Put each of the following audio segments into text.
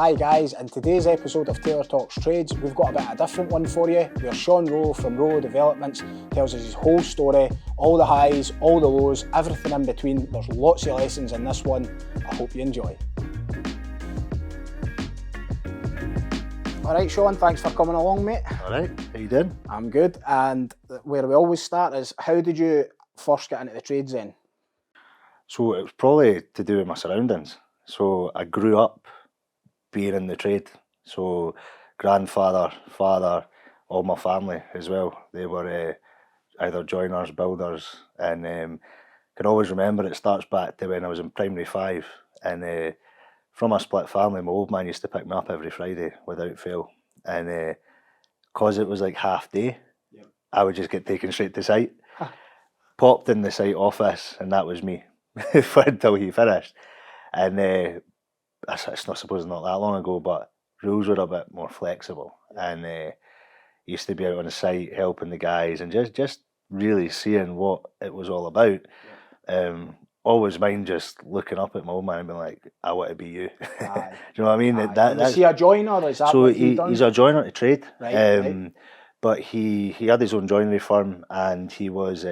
Hi guys, in today's episode of Taylor Talks Trades, we've got a bit of a different one for you, where Sean Rollo from Rollo Developments tells us his whole story, all the highs, all the lows, everything in between. There's lots of lessons in this one. I hope you enjoy. Alright Sean, thanks for coming along, mate. Alright, how you doing? I'm good, and where we always start is, how did you first get into the trades then? So it was probably to do with my surroundings. So I grew up being in the trade. So grandfather, father, all my family as well. They were either joiners, builders, and can always remember it starts back to when I was in primary 5. And from a split family, my old man used to pick me up every Friday without fail. And because it was like half day, I would just get taken straight to site. Popped in the site office, and that was me until he finished. And it's not supposed not that long ago, but rules were a bit more flexible, and used to be out on the site helping the guys and just really seeing what it was all about. Always mind just looking up at my old man and being like, I want to be you. Do you know what I mean? Is he a joiner? Is that so what he's a joiner to trade, right. But he had his own joinery firm, and he was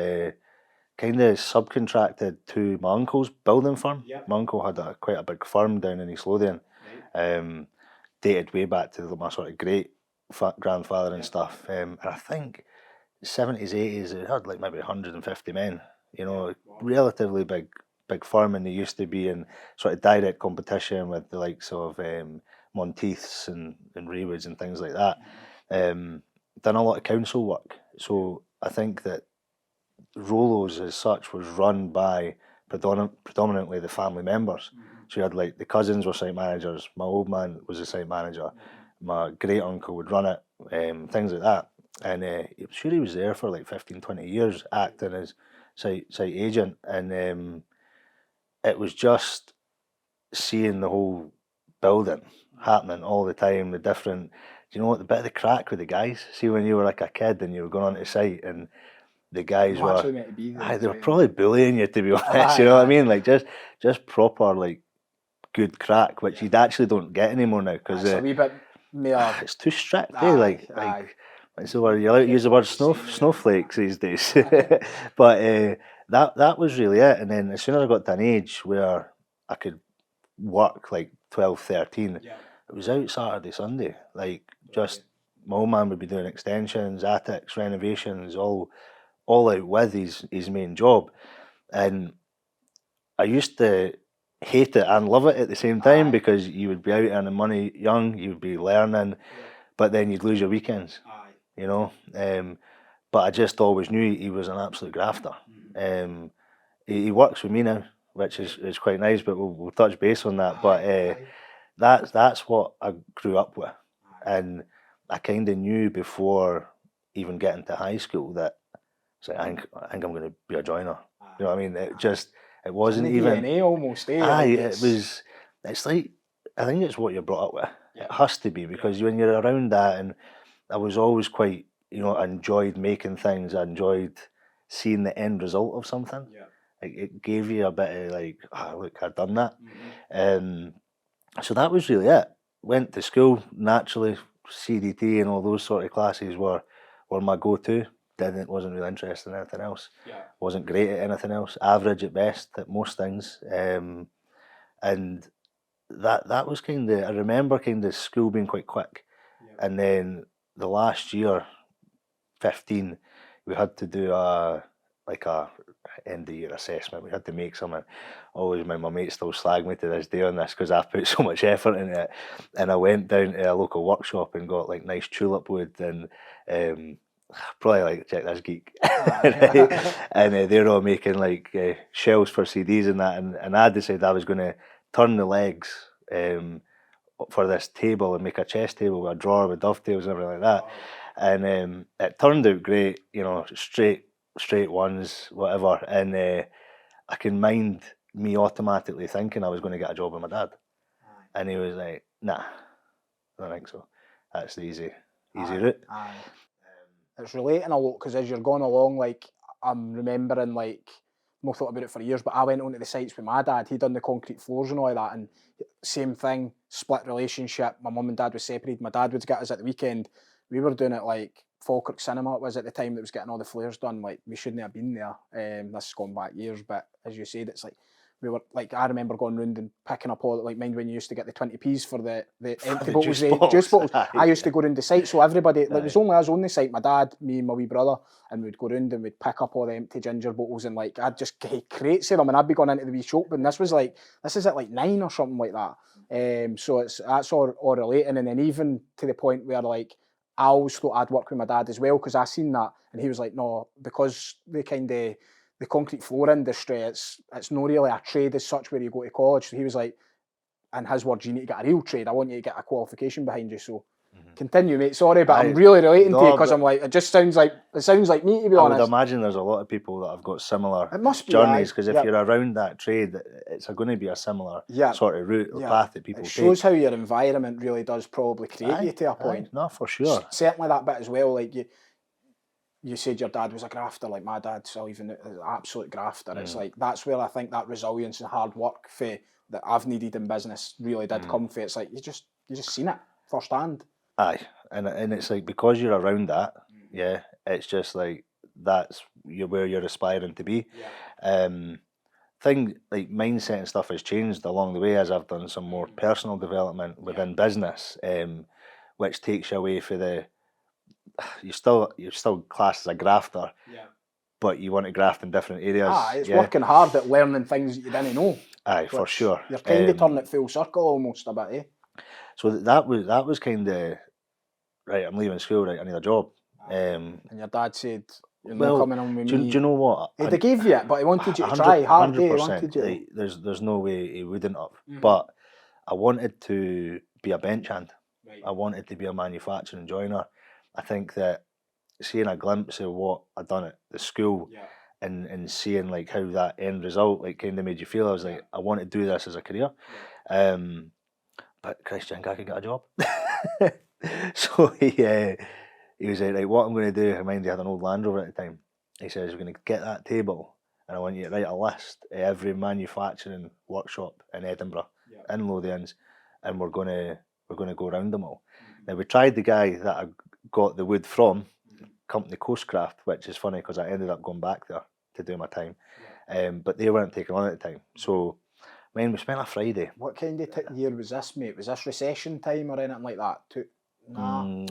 kind of subcontracted to my uncle's building firm. My uncle had quite a big firm down in East Lothian, dated way back to my sort of great grandfather and stuff. And I think 70s, 80s, it had like maybe 150 men. You know, relatively big firm, and they used to be in sort of direct competition with the likes of Monteiths and Raywoods and things like that. Done a lot of council work, so I think that Rollo's as such was run by predominantly the family members. So you had like the cousins were site managers, my old man was a site manager, my great uncle would run it, things like that. And I'm sure he was there for like 15, 20 years acting as site agent. And it was just seeing the whole building happening all the time, the different, you know what, the bit of the crack with the guys. See, when you were like a kid and you were going on to site and the guys they were probably bullying you, to be honest. You know what I mean? Like just proper like good crack, which you actually don't get anymore now because it's a wee bit more. It's too strict. Like so you're allowed to use the word snowflakes these days. But that was really it. And then as soon as I got to an age where I could work like 12, 13, it was out Saturday, Sunday. Like just my old man would be doing extensions, attics, renovations, all out with his main job. And I used to hate it and love it at the same time because you would be out earning money young, you would be learning, but then you'd lose your weekends, you know. But I just always knew he was an absolute grafter. He works with me now, which is quite nice, but we'll touch base on that. But that's what I grew up with, and I kind of knew before even getting to high school that I think I'm going to be a joiner. You know what I mean? It wasn't even DNA almost. it was. It's like, I think it's what you're brought up with. It has to be, because when you're around that, and I was always quite, I enjoyed making things. I enjoyed seeing the end result of something. Like, it gave you a bit of like, look, I've done that. So that was really it. Went to school naturally. CDT and all those sort of classes were my go-to. Wasn't really interested in anything else. Wasn't great at anything else. Average at best at most things. And that was kind of, I remember kind of school being quite quick. And then the last year, 15, we had to do a end of year assessment. We had to make something. Always my mates still slag me to this day on this because I've put so much effort into it. And I went down to a local workshop and got like nice tulip wood and probably like, check this geek. And they're all making like shelves for CDs and that, and I decided I was going to turn the legs for this table and make a chest table with a drawer with dovetails and everything like that. And it turned out great, straight ones, whatever. And I can mind me automatically thinking I was going to get a job with my dad. And he was like, nah, I don't think so. That's the easy route. It's relating a lot because as you're going along, like I'm remembering like not thought about it for years, but I went onto the sites with my dad. He'd done the concrete floors and all that, and same thing, split relationship. My mum and dad was separated. My dad would get us at the weekend. We were doing it like Falkirk Cinema, it was at the time, that was getting all the flares done. Like, we shouldn't have been there. This has gone back years, but as you said, it's like, we were like, I remember going round and picking up all, like, mind when you used to get the 20p's for the empty bottles, the juice bottles. I used to go round the site, so everybody, like, it was only us on the site, my dad, me and my wee brother, and we'd go round and we'd pick up all the empty ginger bottles, and like, I'd just get crates of them, and I'd be going into the wee shop, and this is at like 9 or something like that. So that's all relating, and then even to the point where, like, I always thought I'd work with my dad as well, because I seen that, and he was like, no, because the concrete floor industry, it's not really a trade as such where you go to college. So he was like, in his words, you need to get a real trade. I want you to get a qualification behind you. So continue, mate. Sorry, but I'm really relating to you, because I'm like, it sounds like me, to be honest. I would imagine there's a lot of people that have got similar journeys, because if you're around that trade, it's going to be a similar sort of route or path that people take. It shows how your environment really does probably create you to a point. No, for sure. Certainly that bit as well. Like, you said your dad was a grafter, like my dad's still even an absolute grafter. It's like, that's where I think that resilience and hard work that I've needed in business really did come for. It's like, you just seen it firsthand. Aye, and it's like, because you're around that, it's just like, that's where you're aspiring to be. Thing like mindset and stuff has changed along the way as I've done some more personal development within business, which takes you away for you're still classed as a grafter, but you want to graft in different areas. It's working hard at learning things that you didn't know. Aye, for sure. You're kind of turning it full circle almost a bit, eh? So that was kind of, right, I'm leaving school, right, I need a job. And your dad said, you're not coming on with me. Do you know what? They gave you it, but he wanted you to try hard. 100%. Like, there's no way he wouldn't have. But I wanted to be a bench hand. Right. I wanted to be a manufacturing joiner. I think that seeing a glimpse of what I'd done at the school and seeing like how that end result like kind of made you feel, I was like, I want to do this as a career. But Christian, I could get a job. So he was like, right, what I'm going to do, I mind he had an old Land Rover at the time. He says, we're going to get that table and I want you to write a list of every manufacturing workshop in Edinburgh, in Lothians, and we're going to go around them all. Now, we tried the guy that I got the wood from, company Coastcraft, which is funny because I ended up going back there to do my time, but they weren't taking on at the time. So, man, we spent a Friday. What kind of year was this, mate? Was this recession time or anything like that?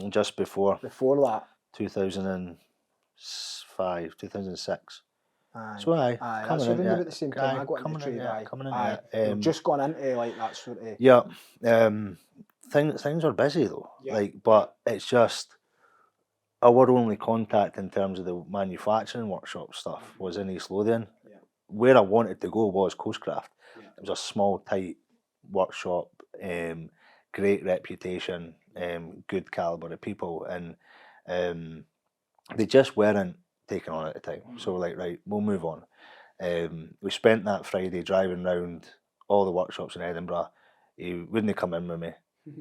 Just before. Before that? 2005, 2006. Aye. So that's around about the same time I got into trade. Coming in, just gone into like that sort of. Yeah, things are busy though. Like, but it's just our only contact in terms of the manufacturing workshop stuff was in East Lothian. Where I wanted to go was Coastcraft. It was a small, tight workshop, great reputation, good calibre of people, and they just weren't taking on at the time. So we're like, right, we'll move on. We spent that Friday driving around all the workshops in Edinburgh. He wouldn't come in with me.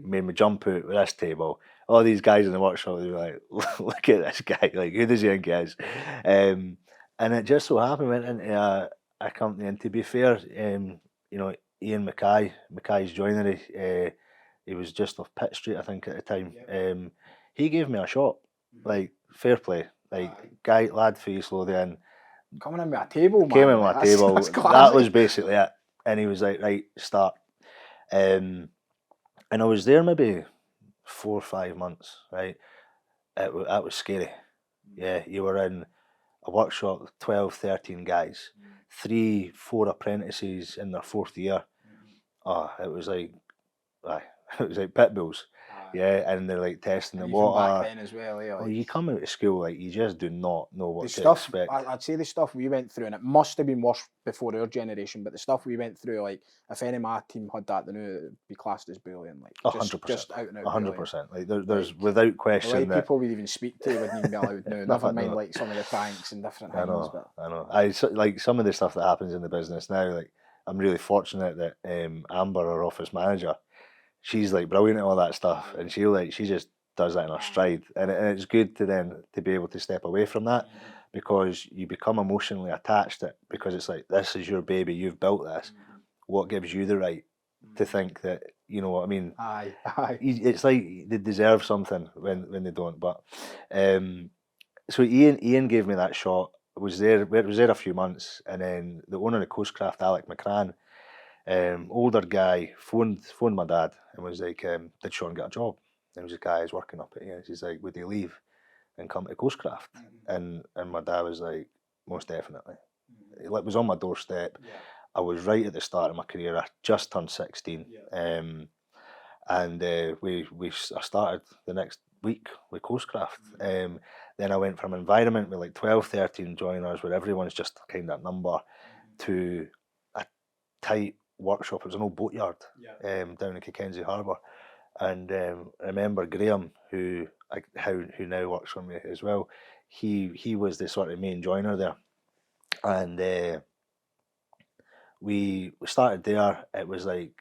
Made me jump out with this table. All these guys in the workshop, they were like, look at this guy, like, who does he think he is? And it just so happened went into a company, and to be fair, you know, Ian Mackay's Joinery, he was just off Pitt Street, I think, at the time. He gave me a shot, like, fair play. Like, lad for East Lothian. Coming in with a table, man. Came in with a table. That was basically it. And he was like, right, start. And I was there maybe 4 or 5 months, right? That was scary. Yeah, you were in a workshop with 12, 13 guys, 3, 4 apprentices in their 4th year. It was like pit bulls. And they're like testing the water. Back then as well, well, you come out of school, like, you just do not know what to expect. I'd say the stuff we went through, and it must have been worse before our generation, but the stuff we went through, like, if any of my team had that, they knew it would be classed as bullying. Like, 100%. Just out and out 100%. Like, there's without question that people we'd even speak to wouldn't even be allowed now. Never mind, like, some of the pranks and different things. I know. Like, some of the stuff that happens in the business now, like, I'm really fortunate that Amber, our office manager, she's like brilliant at all that stuff, and she just does that in her stride, and it's good to then to be able to step away from that, because you become emotionally attached to it, because it's like, this is your baby, you've built this. What gives you the right to think that, you know what I mean? Aye, aye. It's like they deserve something when they don't. But so Ian gave me that shot. Was there a few months, and then the owner of Coastcraft, Alec McCrann, older guy, phoned my dad and was like, did Sean get a job? And it was a guy who's working up at here. He's like, would he leave and come to Coastcraft? And my dad was like, most definitely. It was on my doorstep. I was right at the start of my career. I just turned 16. And I started the next week with Coastcraft. Then I went from environment with like 12, 13 joiners where everyone's just kind of number to a tight workshop. It was an old boatyard down in Kickenzie Harbour. And I remember Graham, who now works for me as well, he was the sort of main joiner there. And we started there. It was like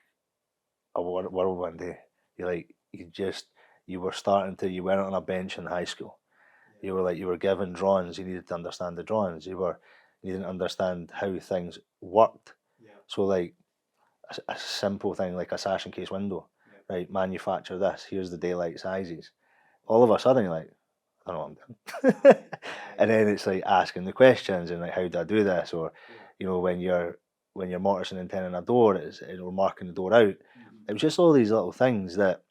a whirlwind day. You weren't on a bench in high school. You were given drawings. You needed to understand the drawings. You needed to understand how things worked. So like a simple thing like a sash and case window, right? Manufacture this. Here's the daylight sizes. All of a sudden you're like, I don't know what I'm doing. And then it's like asking the questions and like, how do I do this? Or you know, when you're mortising and tinning a door, or marking the door out. It was just all these little things that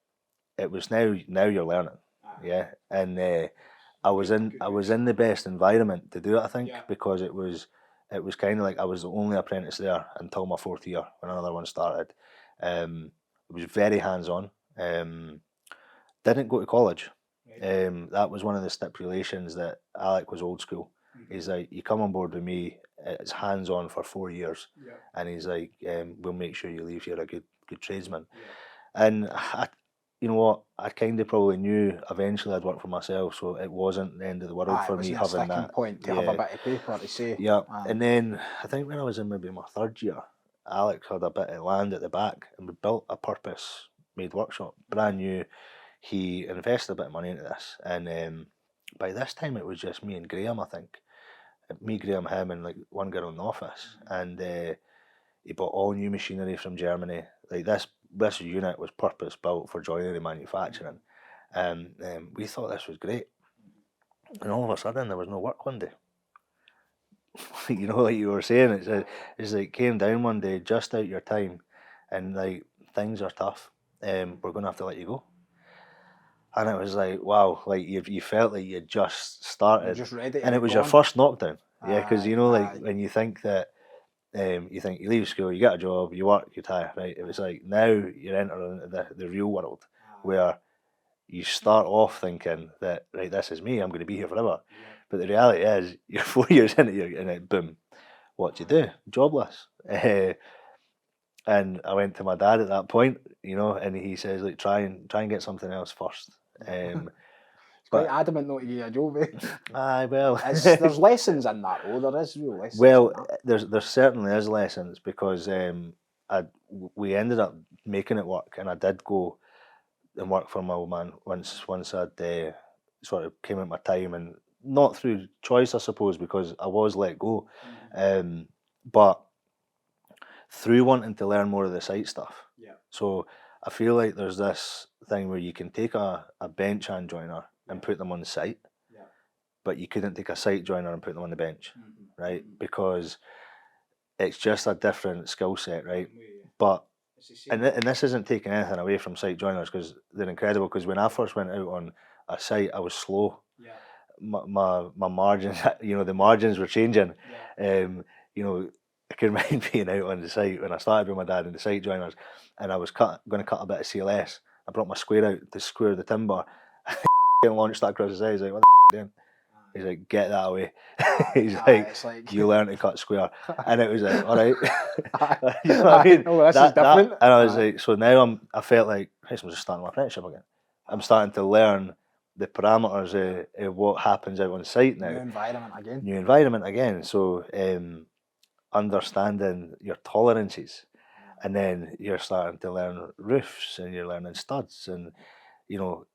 it was now you're learning, and I was in the best environment to do it, I think, because it was kind of like I was the only apprentice there until my 4th year when another one started. It was very hands on. Didn't go to college. That was one of the stipulations that Alec was old school. He's like, you come on board with me, it's hands on for 4 years, and he's like, we'll make sure you leave here a good tradesman. And you know what? I kind of probably knew eventually I'd work for myself, so it wasn't the end of the world for me having that point to have a bit of paper to say. Yeah, and then I think when I was in maybe my 3rd year, Alex had a bit of land at the back, and we built a purpose-made workshop, brand new. He invested a bit of money into this, and by this time it was just me and Graham, I think. Me, Graham, him, and like one girl in the office, and he bought all new machinery from Germany. Like this unit was purpose built for joinery manufacturing. We thought this was great, and all of a sudden there was no work one day. You know, like you were saying, it's like came down one day, just out your time, and like things are tough. We're going to have to let you go. And it was like, wow, like you felt like you had just started, You're just ready to and it was your first knockdown. Because you know, like when you think that. You think you leave school, you get a job, you work, you retire, right? It was like now you're entering the real world where you start off thinking that, right, this is me, I'm going to be here forever. But the reality is, you're 4 years into it, and then boom, what do you do? Jobless. And I went to my dad at that point, you know, and he says, like, try and get something else first. Quite adamant not to give you a job, eh? Aye, well, there's lessons in that, though. There is real lessons. Well, in that. there certainly is lessons, because we ended up making it work, and I did go and work for my old man once I'd sort of came at my time, and not through choice, I suppose, because I was let go, but through wanting to learn more of the site stuff. So I feel like there's this thing where you can take a bench hand joiner and put them on the site, but you couldn't take a site joiner and put them on the bench, right? Because it's just a different skill set, right? But and this isn't taking anything away from site joiners, because they're incredible. Because when I first went out on a site, I was slow. My margins, you know, the margins were changing. You know, I can remember being out on the site when I started with my dad and the site joiners, and I was going to cut a bit of CLS. I brought my square out to square the timber, and launched that across the side. He's like, what the doing? He's like, get that away. He's like, you learn to cut square. And it was like, all right. You know what I mean? Oh, this is different. And I was like, so now I felt like, hey, I'm just starting my apprenticeship again. I'm starting to learn the parameters of what happens out on site now. New environment again. So understanding your tolerances. And then you're starting to learn roofs, and you're learning studs, and, you know,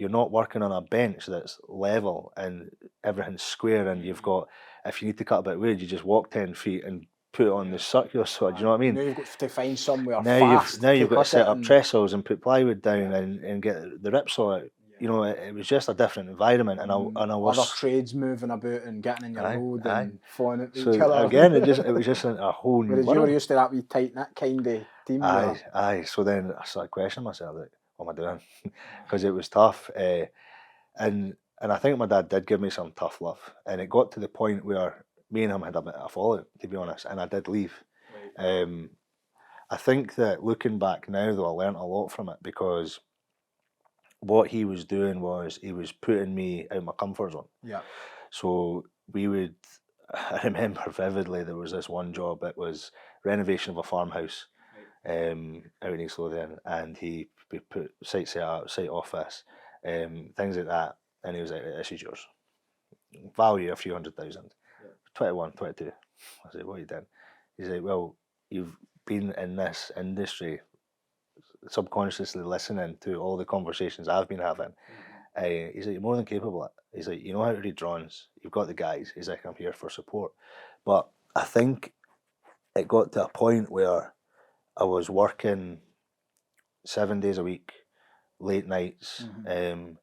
you're not working on a bench that's level and everything's square, and you've got, if you need to cut a bit of wood, you just walk 10 feet and put it on the circular saw. Do you know what I mean? Now you've got to find somewhere Now fast you've got to cut set it up and- trestles and put plywood down and get the ripsaw out. You know, it was just a different environment, and I was other trades moving about and getting in your road and falling at so each other. again, it was just a whole new Whereas world. you were used to that wee tight knit kind of team. Aye. So then I started questioning myself, like, what am I doing? Because it was tough, and I think my dad did give me some tough love, and it got to the point where me and him had a bit of a fallout, to be honest, and I did leave. I think that looking back now, though, I learnt a lot from it, because what he was doing was he was putting me out of my comfort zone. Yeah. So I remember vividly, there was this one job, it was renovation of a farmhouse out in East Lothian, and we put site set up, site office, things like that, and he was like, this is yours. Value a few 100,000. 21, 22. I said, what are you doing? He's like, well, you've been in this industry subconsciously listening to all the conversations I've been having. He's like, you're more than capable of it. He's like, you know how to read drawings, you've got the guys. He's like, I'm here for support. But I think it got to a point where I was working 7 days a week, late nights, and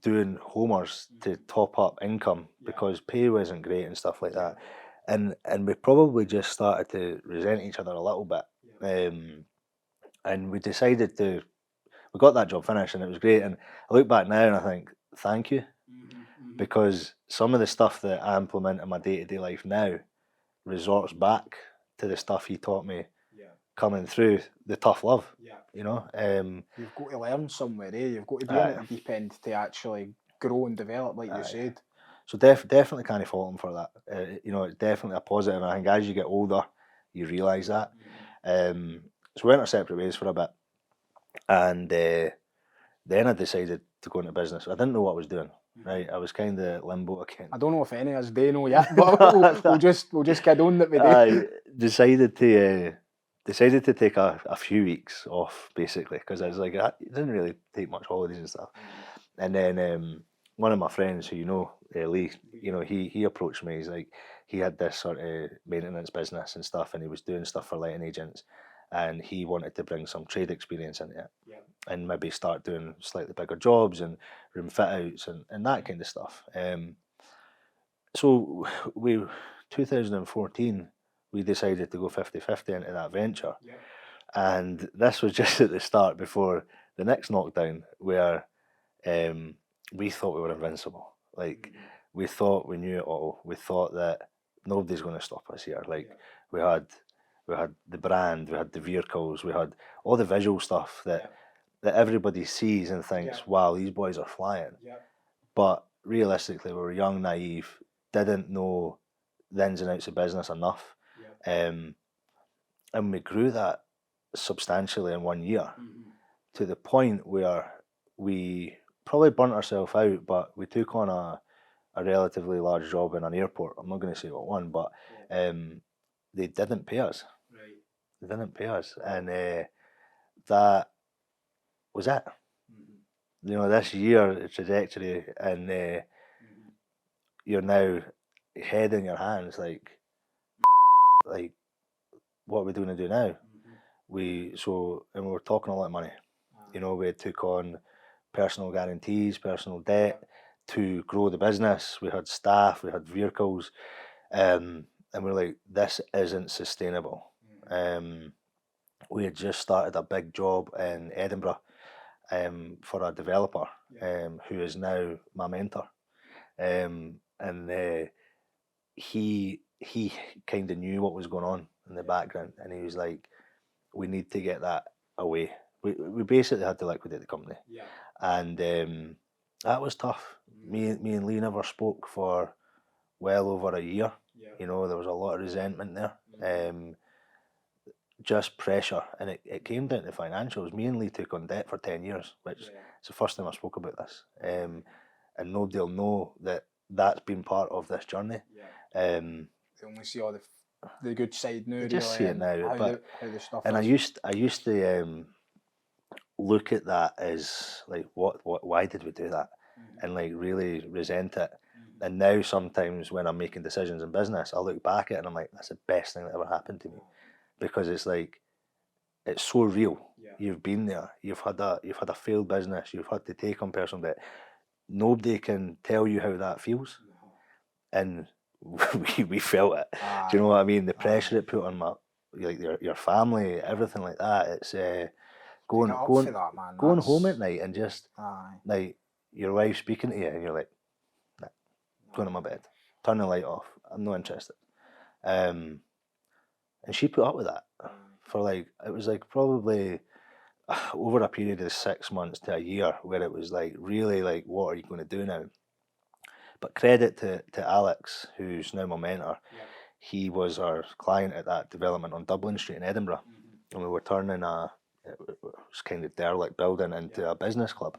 doing homers to top up income, because pay wasn't great and stuff like that. And we probably just started to resent each other a little bit. And we decided we got that job finished, and it was great. And I look back now and I think, thank you, because some of the stuff that I implement in my day-to-day life now resorts back to the stuff he taught me coming through the tough love. You know, you've got to learn somewhere, eh? You've got to be in at the deep end to actually grow and develop, like you said. So definitely can't fault him for that. You know, it's definitely a positive. I think as you get older, you realise that. So we went our separate ways for a bit, and then I decided to go into business. I didn't know what I was doing. Right, I was kind of limbo again. I don't know if any of us do know yet, but we'll just get on that we do. I decided to take a few weeks off, basically, because I was like, I didn't really take much holidays and stuff. And then one of my friends who Lee, he approached me. He's like, he had this sort of maintenance business and stuff, and he was doing stuff for letting agents, and he wanted to bring some trade experience into it, and maybe start doing slightly bigger jobs and room fit outs and that kind of stuff. So 2014, we decided to go 50-50 into that venture. And this was just at the start, before the next knockdown, where we thought we were invincible. Like, we thought we knew it all. We thought that nobody's going to stop us here. Like, we had the brand, we had the vehicles, we had all the visual stuff that everybody sees and thinks, wow, these boys are flying. But realistically, we were young, naive, didn't know the ins and outs of business enough. And we grew that substantially in 1 year, to the point where we probably burnt ourselves out, but we took on a relatively large job in an airport. I'm not going to say what one, but they didn't pay us. They didn't pay us, and that was it. You know, this year trajectory, and you're now head in your hands, like what are we going to do now? We were talking a lot of money. You know, we took on personal guarantees, personal debt to grow the business. We had staff, we had vehicles, and we're like, this isn't sustainable. We had just started a big job in Edinburgh for a developer who is now my mentor, and he kind of knew what was going on in the background, and he was like, we need to get that away. We basically had to liquidate the company, and that was tough. Me and Lee never spoke for well over a year. You know, there was a lot of resentment there, just pressure, and it came down to financials. Me and Lee took on debt for 10 years, which is the first time I spoke about this, and nobody will know that that's been part of this journey. They only see all the good side now. They just see it now, how the stuff and is. I used to look at that as like, why did we do that? And like really resent it. And now sometimes when I'm making decisions in business, I look back at it and I'm like, that's the best thing that ever happened to me. Because it's like, it's so real. You've been there. You've had a failed business. You've had to take on personal debt. Nobody can tell you how that feels. And we felt it. Do you know what I mean? The pressure it put on your family, everything like that. It's going home at night and just like your wife speaking to you and you're like, nah, going to my bed, turn the light off. I'm not interested. And she put up with that for like, it was like probably over a period of 6 months to a year where it was like really like, what are you going to do now? But credit to Alex, who's now my mentor. He was our client at that development on Dublin Street in Edinburgh. And we were turning it was kind of derelict building into a business club.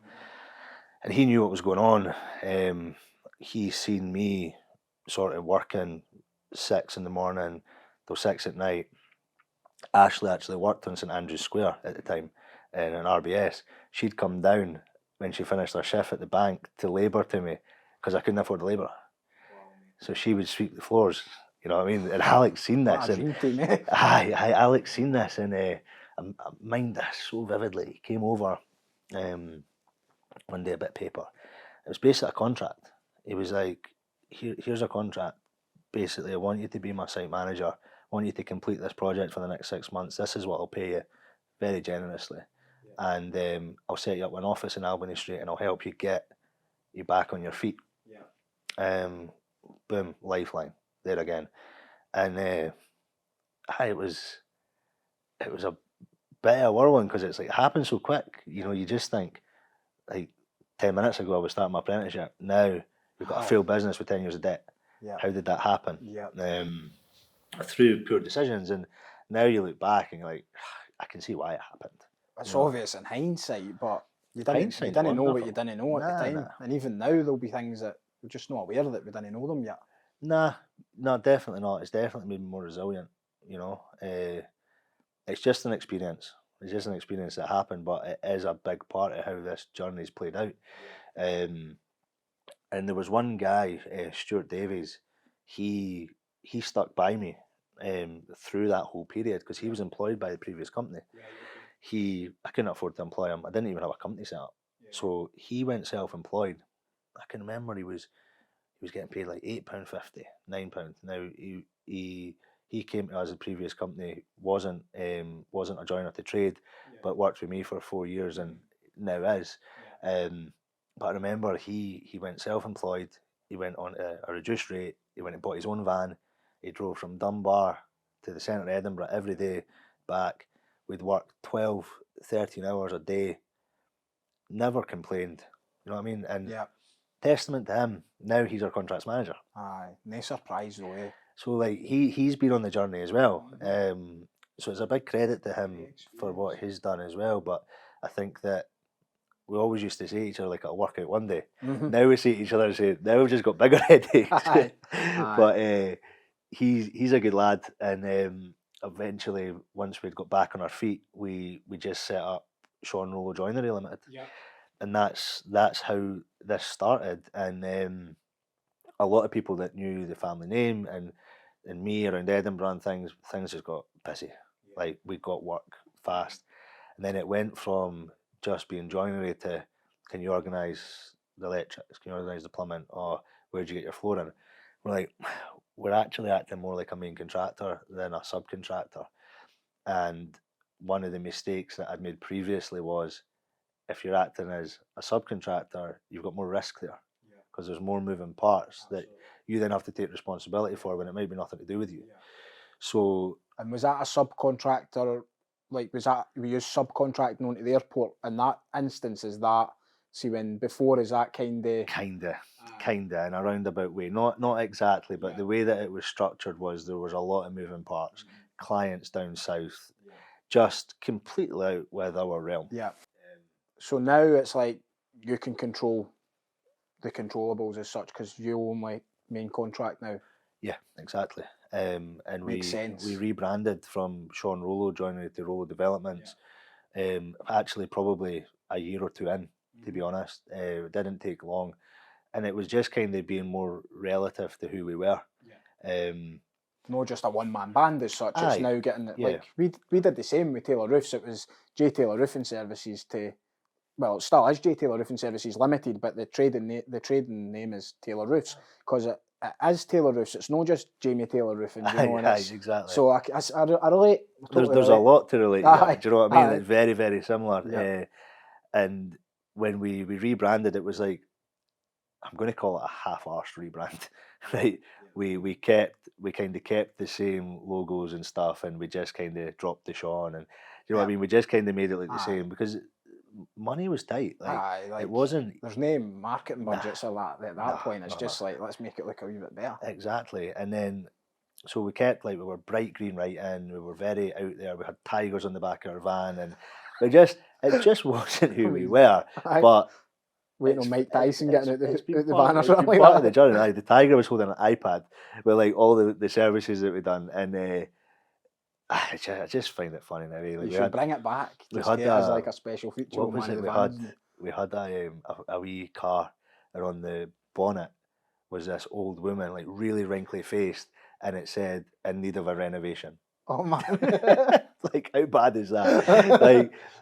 And he knew what was going on. He seen me sort of working 6 in the morning till 6 at night. Ashley actually worked on St Andrew's Square at the time in an RBS. She'd come down when she finished her shift at the bank to labour to me because I couldn't afford to labour. So she would sweep the floors, you know what I mean? And Alex seen this. Alex seen this, and I mind this so vividly. He came over one day, a bit of paper. It was basically a contract. He was like, here's a contract. Basically, I want you to be my site manager. I want you to complete this project for the next 6 months. This is what I'll pay you, very generously. And I'll set you up an office in Albany Street and I'll help you get you back on your feet. Boom, lifeline, there again. And it was a bit of a whirlwind because it's like, it happened so quick. You know, you just think, like, 10 minutes ago I was starting my apprenticeship. Now we've got a failed business with 10 years of debt. How did that happen? Through poor decisions. And now you look back and you're like, I can see why it happened. It's obvious in hindsight, but you didn't know what you didn't know at the time. And even now there'll be things that we're just not aware that we didn't know them yet. No, definitely not. It's definitely made me more resilient, you know. It's just an experience. It's just an experience that happened, but it is a big part of how this journey's played out. And there was one guy, Stuart Davies, he stuck by me through that whole period because he was employed by the previous company. I couldn't afford to employ him. I didn't even have a company set up. So he went self-employed. I can remember he was getting paid like £8.50, £9. Now he came to us, the previous company wasn't a joiner to trade, but worked with me for 4 years and now is. But I remember he went self-employed. He went on a reduced rate. He went and bought his own van. He drove from Dunbar to the centre of Edinburgh every day back. We'd work 12, 13 hours a day. Never complained. You know what I mean? And testament to him. Now he's our contracts manager. No surprise though, eh? So like he's been on the journey as well. So it's a big credit to him for what he's done as well. But I think that we always used to say to each other like I'll work out one day. Now we say to each other and say, now we've just got bigger headaches. But he's a good lad, and eventually once we'd got back on our feet, we just set up Sean Rollo Joinery Limited. And that's how this started. And a lot of people that knew the family name and me around Edinburgh and things just got busy. Like we got work fast. And then it went from just being joinery to, can you organise the electrics? Can you organise the plumbing? Or where'd you get your flooring? We're actually acting more like a main contractor than a subcontractor. And one of the mistakes that I'd made previously was, if you're acting as a subcontractor, you've got more risk there because there's more moving parts that you then have to take responsibility for when it might be nothing to do with you. So, and was that a subcontractor? Like, we use subcontracting onto the airport in that instance? Is that, see, when before, is that kind of in a roundabout way? Not exactly, but the way that it was structured was there was a lot of moving parts. Clients down south, just completely out with our realm. So now it's like you can control the controllables as such because you own like main contract now. Yeah, exactly. And Makes sense. We rebranded from Sean Rollo Joinery to Rollo Developments Actually, probably a year or two in, to be honest. It didn't take long. And it was just kind of being more relative to who we were. Not just a one-man band as such. It's Aye, now getting yeah. like we did the same with Taylor Roofs. It was J Taylor Roofing Services to, well, it still is J Taylor Roofing Services Limited, but the trading name is Taylor Roofs, because it is Taylor Roofs. It's not just Jamie Taylor Roofing, you know. And Aye, it's, exactly. so I relate. Totally There's a lot to relate to that. Do you know what I mean? Aye. It's very, very similar. Yeah. And when we rebranded, it was like, I'm going to call it a half-arsed rebrand, right? We kind of kept the same logos and stuff, and we just kind of dropped the Sean, and you know what I mean. We just kind of made it like the same because money was tight. Like, it wasn't. There's no marketing budgets at that point. It's just like, let's make it look a wee bit better. Exactly, and then so we kept, like, we were bright green writing. We were very out there. We had tigers on the back of our van, and it just wasn't who we were. But waiting on Mike Tyson getting out the van or something something like part that. of the journey. The tiger was holding an iPad with like all the services that we'd done, and I just find it funny now. Like, you should bring it back. We had as like a special feature. What was it? We had a wee car, and on the bonnet was this old woman, like really wrinkly faced, and it said "in need of a renovation." Oh man! Like, how bad is that?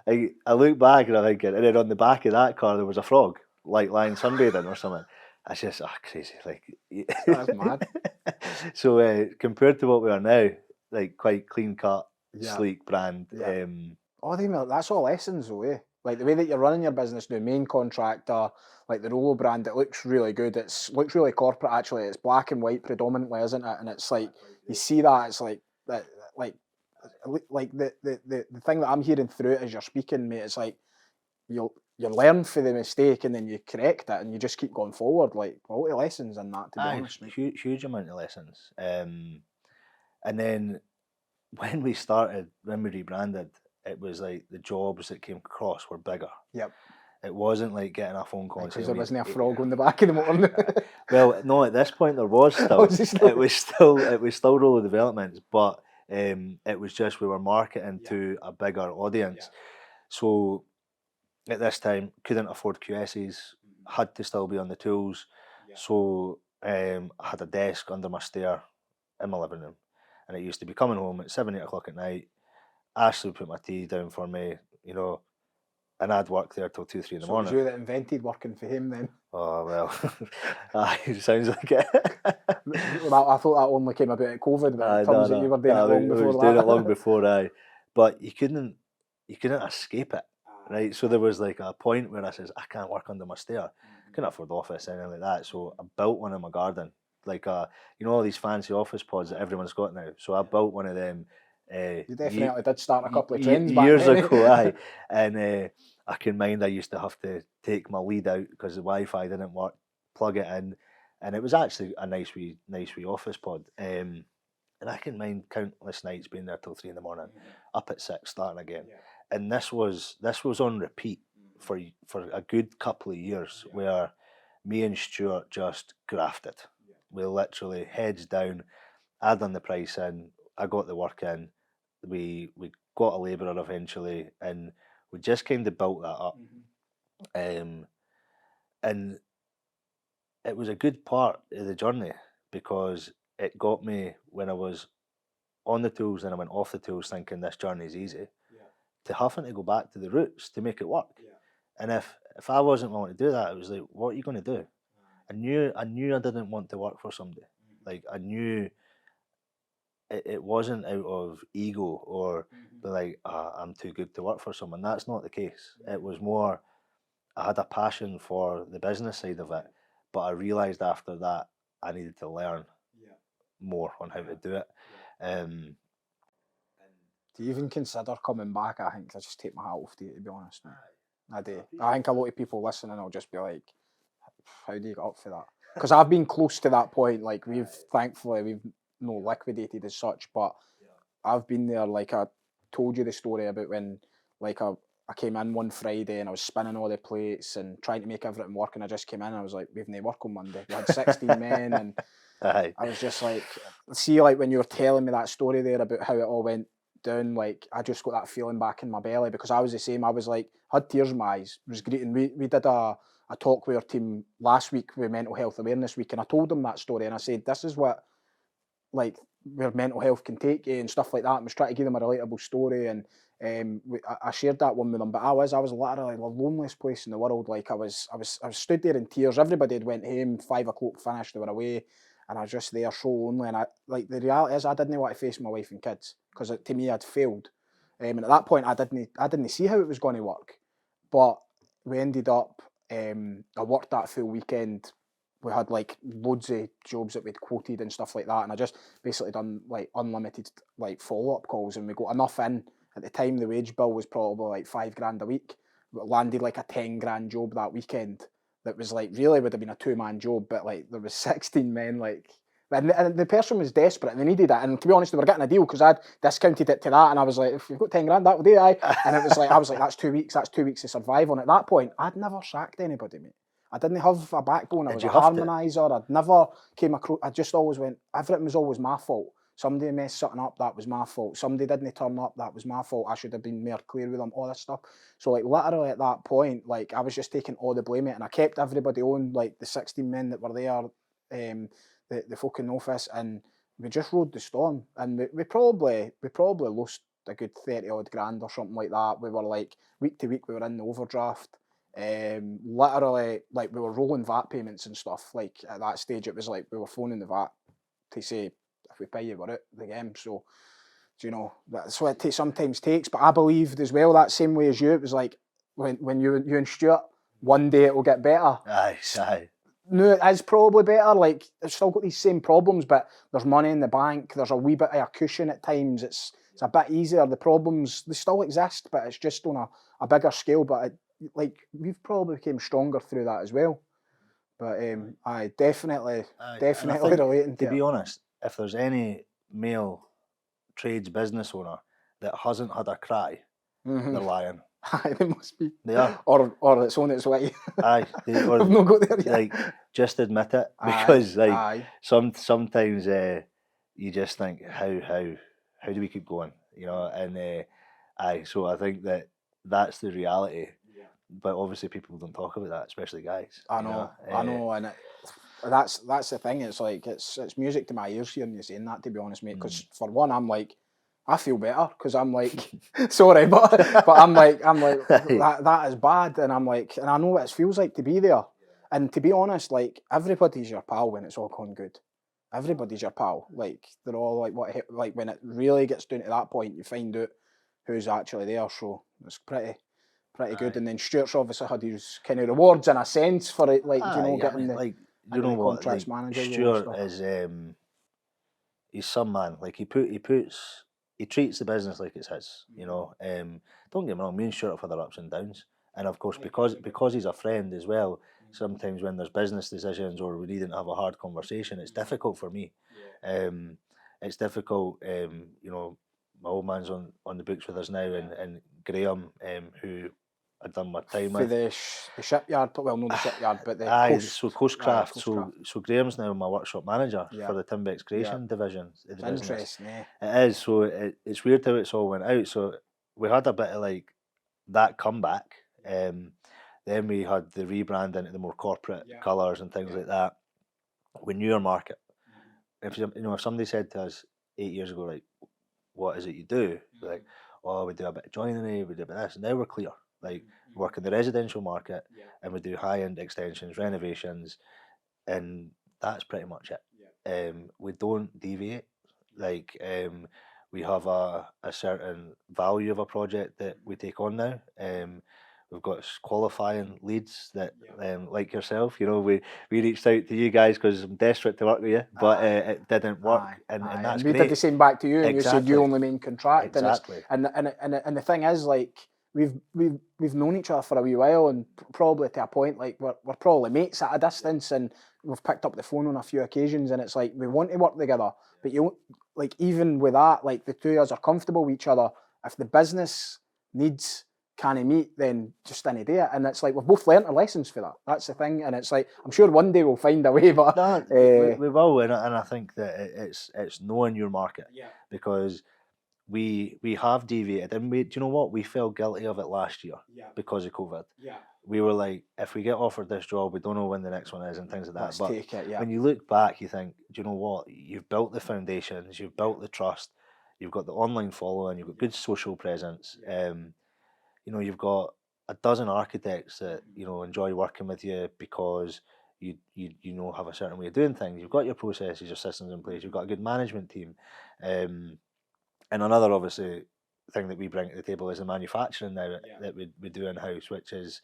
like I look back and I'm thinking, and then on the back of that car there was a frog, like lying sunbathing or something. That's just crazy. Like, that's mad. So compared to what we are now, like quite clean cut, sleek brand. Yeah. That's all lessons though, eh? Like the way that you're running your business now, main contractor, like the Rollo brand, it looks really good. Looks really corporate actually. It's black and white predominantly, isn't it? And it's like you see that, it's like that, like the thing that I'm hearing through it as you're speaking, mate. It's like you learn for the mistake and then you correct it and you just keep going forward. Like a lot of lessons in that, to be honest, mate. Huge amount of lessons. And then when we rebranded, it was like the jobs that came across were bigger. Yep. It wasn't like getting a phone call. Because there wasn't a frog on the back of the motor. Well, no, at this point there was still. It was still Rollo Developments, but it was just we were marketing to a bigger audience. Yeah. So at this time, couldn't afford QSs, had to still be on the tools. Yeah. So I had a desk under my stair in my living room, and it used to be coming home at 8 o'clock at night. Ashley would put my tea down for me, you know, and I'd work there till 2, 3 in the morning. So it was you that invented working for him then? Oh, well, it sounds like it. I thought that only came about at COVID, but it turns out you were doing it long before that. I was doing it long before, but you couldn't escape it, right? So there was like a point where I says, I can't work under my stair. I couldn't afford the office, anything like that. So I built one in my garden, like you know, all these fancy office pods that everyone's got now. So I built one of them. You definitely did start a couple of trends back years then. ago, and I can mind I used to have to take my lead out because the Wi-Fi didn't work, plug it in, and it was actually a nice wee office pod. And I can mind countless nights being there till 3 in the morning, up at 6, starting again. Yeah. And this was on repeat for a good couple of years, where me and Stuart just grafted. Yeah. We literally heads down. I done the price in, I got the work in. We got a labourer eventually, and we just kind of built that up. And it was a good part of the journey because it got me when I was on the tools and I went off the tools thinking this journey is easy, to having to go back to the roots to make it work. Yeah. And if I wasn't willing to do that, it was like, what are you going to do? I knew I didn't want to work for somebody. Like, I knew it wasn't out of ego or like, I'm too good to work for someone. That's not the case. It was more, I had a passion for the business side of it, but I realised after that I needed to learn more on how to do it. Do you even consider coming back? I think I just take my hat off to you, to be honest. I do. I think a lot of people listening will just be like, how do you get up for that? Because I've been close to that point. Like, thankfully we've no liquidated as such, but I've been there. Like, I told you the story about when, like, I came in one Friday and I was spinning all the plates and trying to make everything work, and I just came in and I was like, we've no work on Monday. We had 16 men, and I was just like, see, like when you were telling me that story there about how it all went down, like, I just got that feeling back in my belly, because I was the same. I was like, had tears in my eyes. It was great. And we did a talk with our team last week with Mental Health Awareness Week, and I told them that story, and I said, this is what, like, where mental health can take you and stuff like that. I was trying to give them a relatable story, and I shared that one with them. But I was literally the loneliest place in the world. Like, I was stood there in tears. Everybody had went home, 5 o'clock finished, they were away, and I was just there so lonely. And the reality is, I didn't want to face my wife and kids, because to me I'd failed. And at that point I didn't see how it was going to work. But we ended up, I worked that full weekend. We had like loads of jobs that we'd quoted and stuff like that, and I just basically done like unlimited like follow-up calls, and we got enough in. At the time the wage bill was probably like $5,000 a week. We landed like a 10 grand job that weekend that was like, really would have been a 2-man job, but like there was 16 men, like, and the person was desperate and they needed it, and to be honest they were getting a deal, because I'd discounted it to that, and I was like, if you've got 10 grand that will do, aye. And it was like, I was like, that's 2 weeks to survive on. At that point I'd never sacked anybody, mate. I didn't have a backbone. I was a harmoniser. I'd never came across. I just always went. Everything was always my fault. Somebody messed something up. That was my fault. Somebody didn't turn up. That was my fault. I should have been more clear with them. All this stuff. So like literally at that point, like I was just taking all the blame, and I kept everybody on. Like the 16 men that were there, the folk in the office, and we just rode the storm. And we probably lost a good 30 odd grand or something like that. We were like week to week we were in the overdraft. Literally, like, we were rolling VAT payments and stuff. Like at that stage it was like we were phoning the VAT to say, if we pay you, we're out the game. So, you know, that's what it sometimes takes. But I believed as well, that same way as you, it was like when you and Stuart, one day it will get better. Aye. No, it is probably better. Like, they've still got these same problems, but there's money in the bank. There's a wee bit of a cushion at times. It's a bit easier. The problems, they still exist, but it's just on a bigger scale. But like, we've probably became stronger through that as well. But I definitely relating to be honest, if there's any male trades business owner that hasn't had a cry, they're lying. Aye, they must be. They are. Or it's on its way. Aye. We've not got there yet. Like, just admit it, because sometimes you just think, how do we keep going? You know, and so I think that's the reality. But obviously people don't talk about that, especially guys. I know, and that's the thing. It's like it's music to my ears hearing you saying that, to be honest, mate. Because for one, I'm like, I feel better, because I'm like, sorry, but I'm like that is bad, and I'm like, and I know what it feels like to be there. And to be honest, like, everybody's your pal when it's all going good. Everybody's your pal. Like, they're all like, what? Like, when it really gets down to that point, you find out who's actually there. So it's pretty good. And then Stuart's obviously had his kind of rewards in a sense for it, like, getting the contracts manager. Stuart is he's some man. Like, he treats the business like it's his. You know, don't get me wrong, me and Stuart have had our ups and downs, and of course because he's a friend as well. Sometimes when there's business decisions or we need to have a hard conversation, it's difficult for me. It's difficult. You know, my old man's on the books with us now, and Graham, who I'd done my time with. The shipyard, well, not the shipyard, but the Coastcraft. So Graham's now my workshop manager for the Timbex Creation division of the business. Interesting, eh? It is. So it's weird how it's all went out. So we had a bit of like that comeback. Then we had the rebrand into the more corporate colours and things like that. We knew our market. If somebody said to us 8 years ago, like, what is it you do? Like, oh, we do a bit of joinery, we do a bit of this. Now we're clear. Like, we work in the residential market, and we do high-end extensions, renovations, and that's pretty much it. We don't deviate. Like, we have a certain value of a project that we take on now. We've got qualifying leads that, like yourself, you know, we reached out to you guys because I'm desperate to work with you, but it didn't work, and that's we great. did the same back to you, and Exactly. you said you only main contract, Exactly. and the thing is, like, we've known each other for a wee while, and probably to a point, like, we're probably mates at a distance, and we've picked up the phone on a few occasions, and it's like we want to work together, but you like, even with that, like, the two of us are comfortable with each other. If the business needs can't meet, then just didn't do it. And it's like, we've both learnt our lessons for that. That's the thing. And it's like, I'm sure one day we'll find a way, but we will. And I think that it's knowing your market, because we have deviated, and do you know what? We felt guilty of it last year because of COVID. We were like, if we get offered this job, we don't know when the next one is and things like that. Let's But take it, when you look back, you think, do you know what? You've built the foundations, you've built the trust, you've got the online following, you've got good social presence. You know, you've got a dozen architects that enjoy working with you because you know have a certain way of doing things. You've got your processes, your systems in place. You've got a good management team, and another obviously thing that we bring to the table is the manufacturing now that we do in house, which is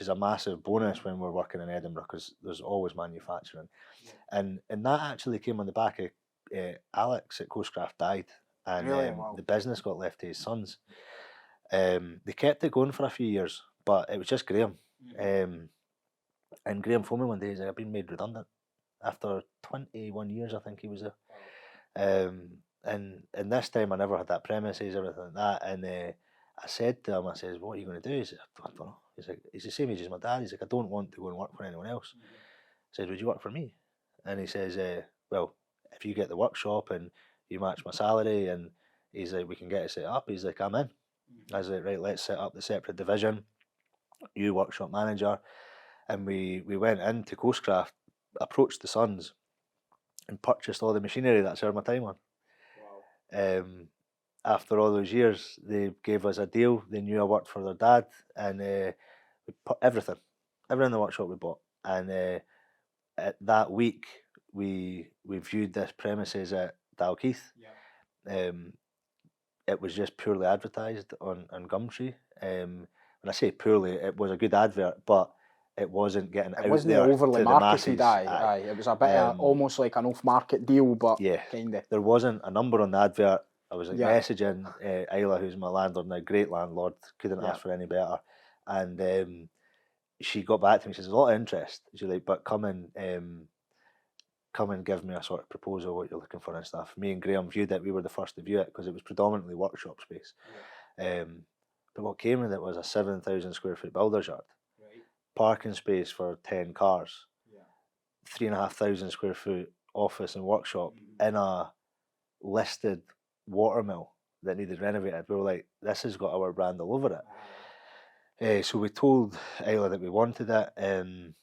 a massive bonus when we're working in Edinburgh because there's always manufacturing, and that actually came on the back of Alex at Coastcraft died, and Really? Wow. the business got left to his sons. They kept it going for a few years, but it was just Graham. And Graham phoned me one day. He's like, "I've been made redundant after 21 years, I think he was there." And this time I never had that premises, everything like that. And I said to him, I says, "What are you going to do?" He said, "I don't know." He's like, he's the same age as my dad. He's like, "I don't want to go and work for anyone else." I said, "Would you work for me?" And he says, "Well, if you get the workshop and you match my salary," and he's like, "we can get it set up." He's like, "I'm in." I was like, "Right, let's set up the separate division. You workshop manager." And we went into Coastcraft, approached the sons, and purchased all the machinery that I served my time on. After all those years, they gave us a deal. They knew I worked for their dad, and we put everything in the workshop we bought. And at that week, we viewed this premises at Dalkeith. It was just purely advertised on Gumtree. When I say poorly, it was a good advert, but it wasn't getting It out wasn't there overly to the marketed, masses. aye. It was a bit of almost like an off-market deal, but kind of. There wasn't a number on the advert. I was like Yeah. messaging Isla, who's my landlord now, great landlord, couldn't ask for any better. And she got back to me. She says, "A lot of interest." She's like, "But come and give me a sort of proposal, what you're looking for and stuff." Me and Graham viewed it. We were the first to view it because it was predominantly workshop space. But what came with it was a 7,000 square foot builder's yard, parking space for 10 cars, 3,500 square foot office and workshop in a listed watermill that needed renovated. We were like, this has got our brand all over it. So we told Isla that we wanted it, and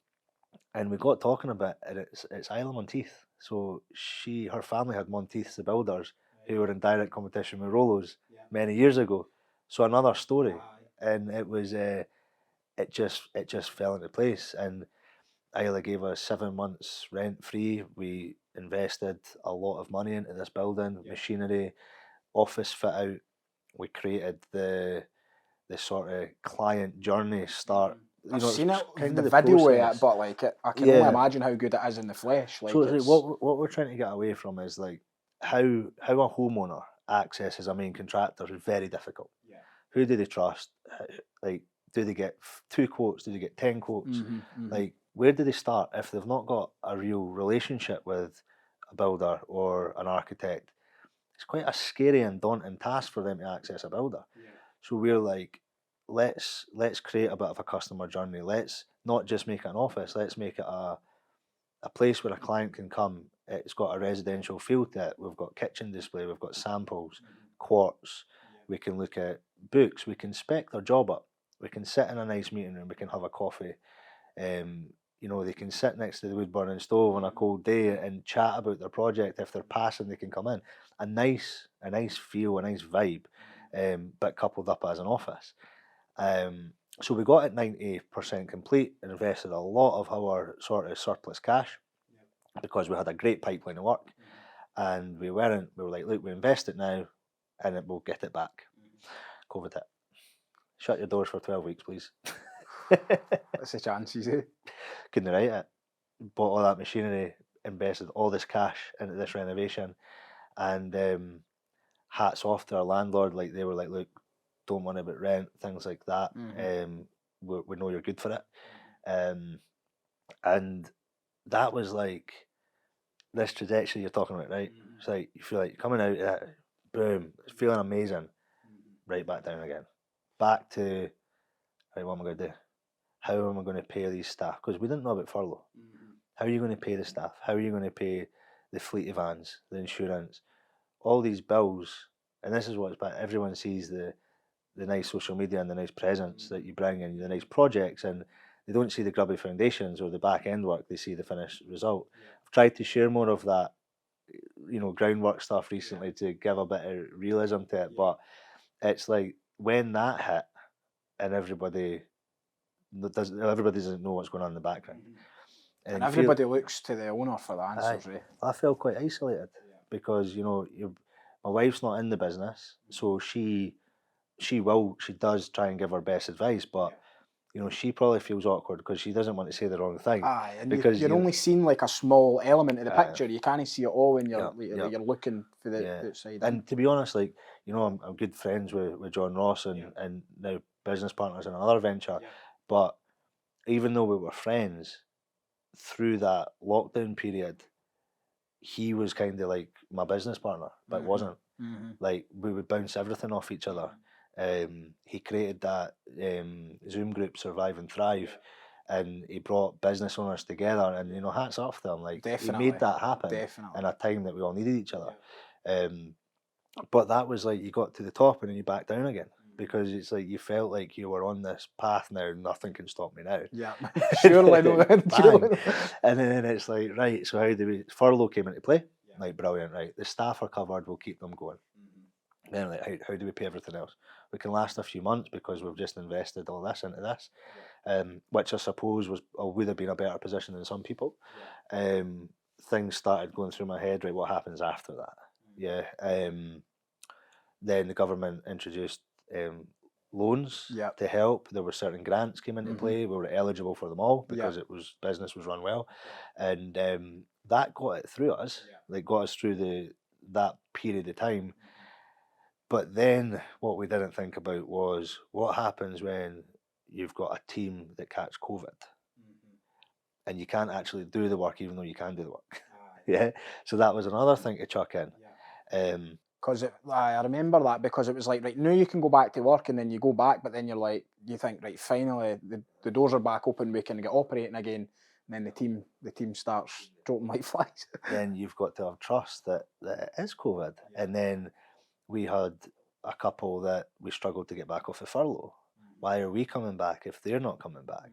we got talking about it. It's Isla Monteith. So her family had Monteiths the builders, who were in direct competition with Rollos many years ago. So another story, and it was it just fell into place. And Isla gave us 7 months rent free. We invested a lot of money into this building, machinery, office fit out. We created the sort of client journey start. I've seen it kind the of video process. of it, but like I can only imagine how good it is in the flesh. Like, so it's what we're trying to get away from is like how a homeowner accesses a main contractor is very difficult. Who do they trust? Like, do they get 2 quotes? Do they get 10 quotes? Like, where do they start if they've not got a real relationship with a builder or an architect? It's quite a scary and daunting task for them to access a builder. So we're like, let's create a bit of a customer journey. Let's not just make it an office. Let's make it a place where a client can come. It's got a residential feel to it. We've got kitchen display. We've got samples, quartz. We can look at books. We can spec their job up. We can sit in a nice meeting room. We can have a coffee. They can sit next to the wood burning stove on a cold day and chat about their project. If they're passing, they can come in. A nice feel, a nice vibe, but coupled up as an office. So we got it 90% complete and invested a lot of our sort of surplus cash because we had a great pipeline of work, and we were like, look, we invest it now and it will get it back. COVID hit. Shut your doors for 12 weeks, please. What's the chances, eh? Couldn't write it. Bought all that machinery, invested all this cash into this renovation, and hats off to our landlord. Like, they were like, look, don't worry about rent, things like that. We know you're good for it. And that was like this trajectory you're talking about, right? It's like you feel like you're coming out of it, boom, it's feeling amazing, right back down again. Back to, right, what am I going to do? How am I going to pay these staff? Because we didn't know about furlough. How are you going to pay the staff? How are you going to pay the fleet of vans, the insurance? All these bills And this is what's bad. Everyone sees the nice social media and the nice presence that you bring and the nice projects, and they don't see the grubby foundations or the back end work. They see the finished result. I've tried to share more of that, groundwork stuff recently to give a bit of realism to it. But it's like when that hit, and everybody doesn't know what's going on in the background, and everybody looks to the owner for the answers. I felt quite isolated because my wife's not in the business, so she does try and give her best advice, but she probably feels awkward because she doesn't want to say the wrong thing. Aye, and because you're only seeing like a small element of the picture. You can't see it all when you're looking for the outside. And to be honest, I'm good friends with John Ross and now business partners in another venture. But even though we were friends through that lockdown period, he was kind of like my business partner, but wasn't. Like we would bounce everything off each other. He created that Zoom group, Survive and Thrive, and he brought business owners together. And hats off to him. Like Definitely. He made that happen in a time that we all needed each other. But that was like you got to the top and then you back down again because it's like you felt like you were on this path now. Nothing can stop me now. Yeah, surely no. And then it's like, right. So how do we? Furlough came into play. Like brilliant, right? The staff are covered. We'll keep them going. Then like, how do we pay everything else? We can last a few months because we've just invested all this into this, which I suppose would have been a better position than some people. Things started going through my head. Right, what happens after that? Yeah. Then the government introduced loans to help. There were certain grants came into play. We were eligible for them all because business was run well, and that got it through us. Like got us through that period of time. But then what we didn't think about was what happens when you've got a team that catch COVID and you can't actually do the work even though you can do the work. Yeah. So that was another thing to chuck in. Because I remember that because it was like, right, now you can go back to work and then you go back, but then you think, right, finally the doors are back open, we can get operating again. And then the team starts dropping like flies. Then you've got to have trust that it is COVID. And then we had a couple that we struggled to get back off the furlough. Why are we coming back if they're not coming back?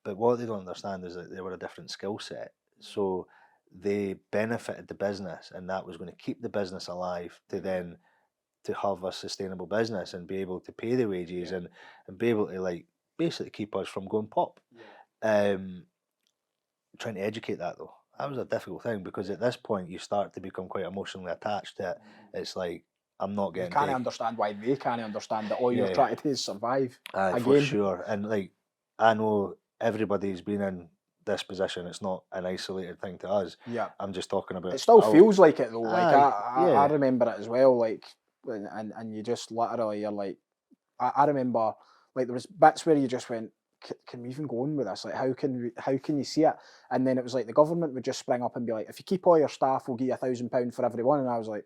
But what they don't understand is that they were a different skill set. So they benefited the business, and that was going to keep the business alive to have a sustainable business and be able to pay the wages and be able to basically keep us from going pop. Trying to educate that though, that was a difficult thing because at this point you start to become quite emotionally attached to it. It's like I'm not getting. You can't understand why they can't understand that all you're trying to do is survive. For sure, and I know everybody's been in this position. It's not an isolated thing to us. Yeah, I'm just talking about. It still feels like it though. I remember it as well. And you just literally you're like, I remember there was bits where you just went, can we even go on with this? Like, how can you see it? And then it was like the government would just spring up and be like, if you keep all your staff, we'll give you £1,000 for everyone. And I was like,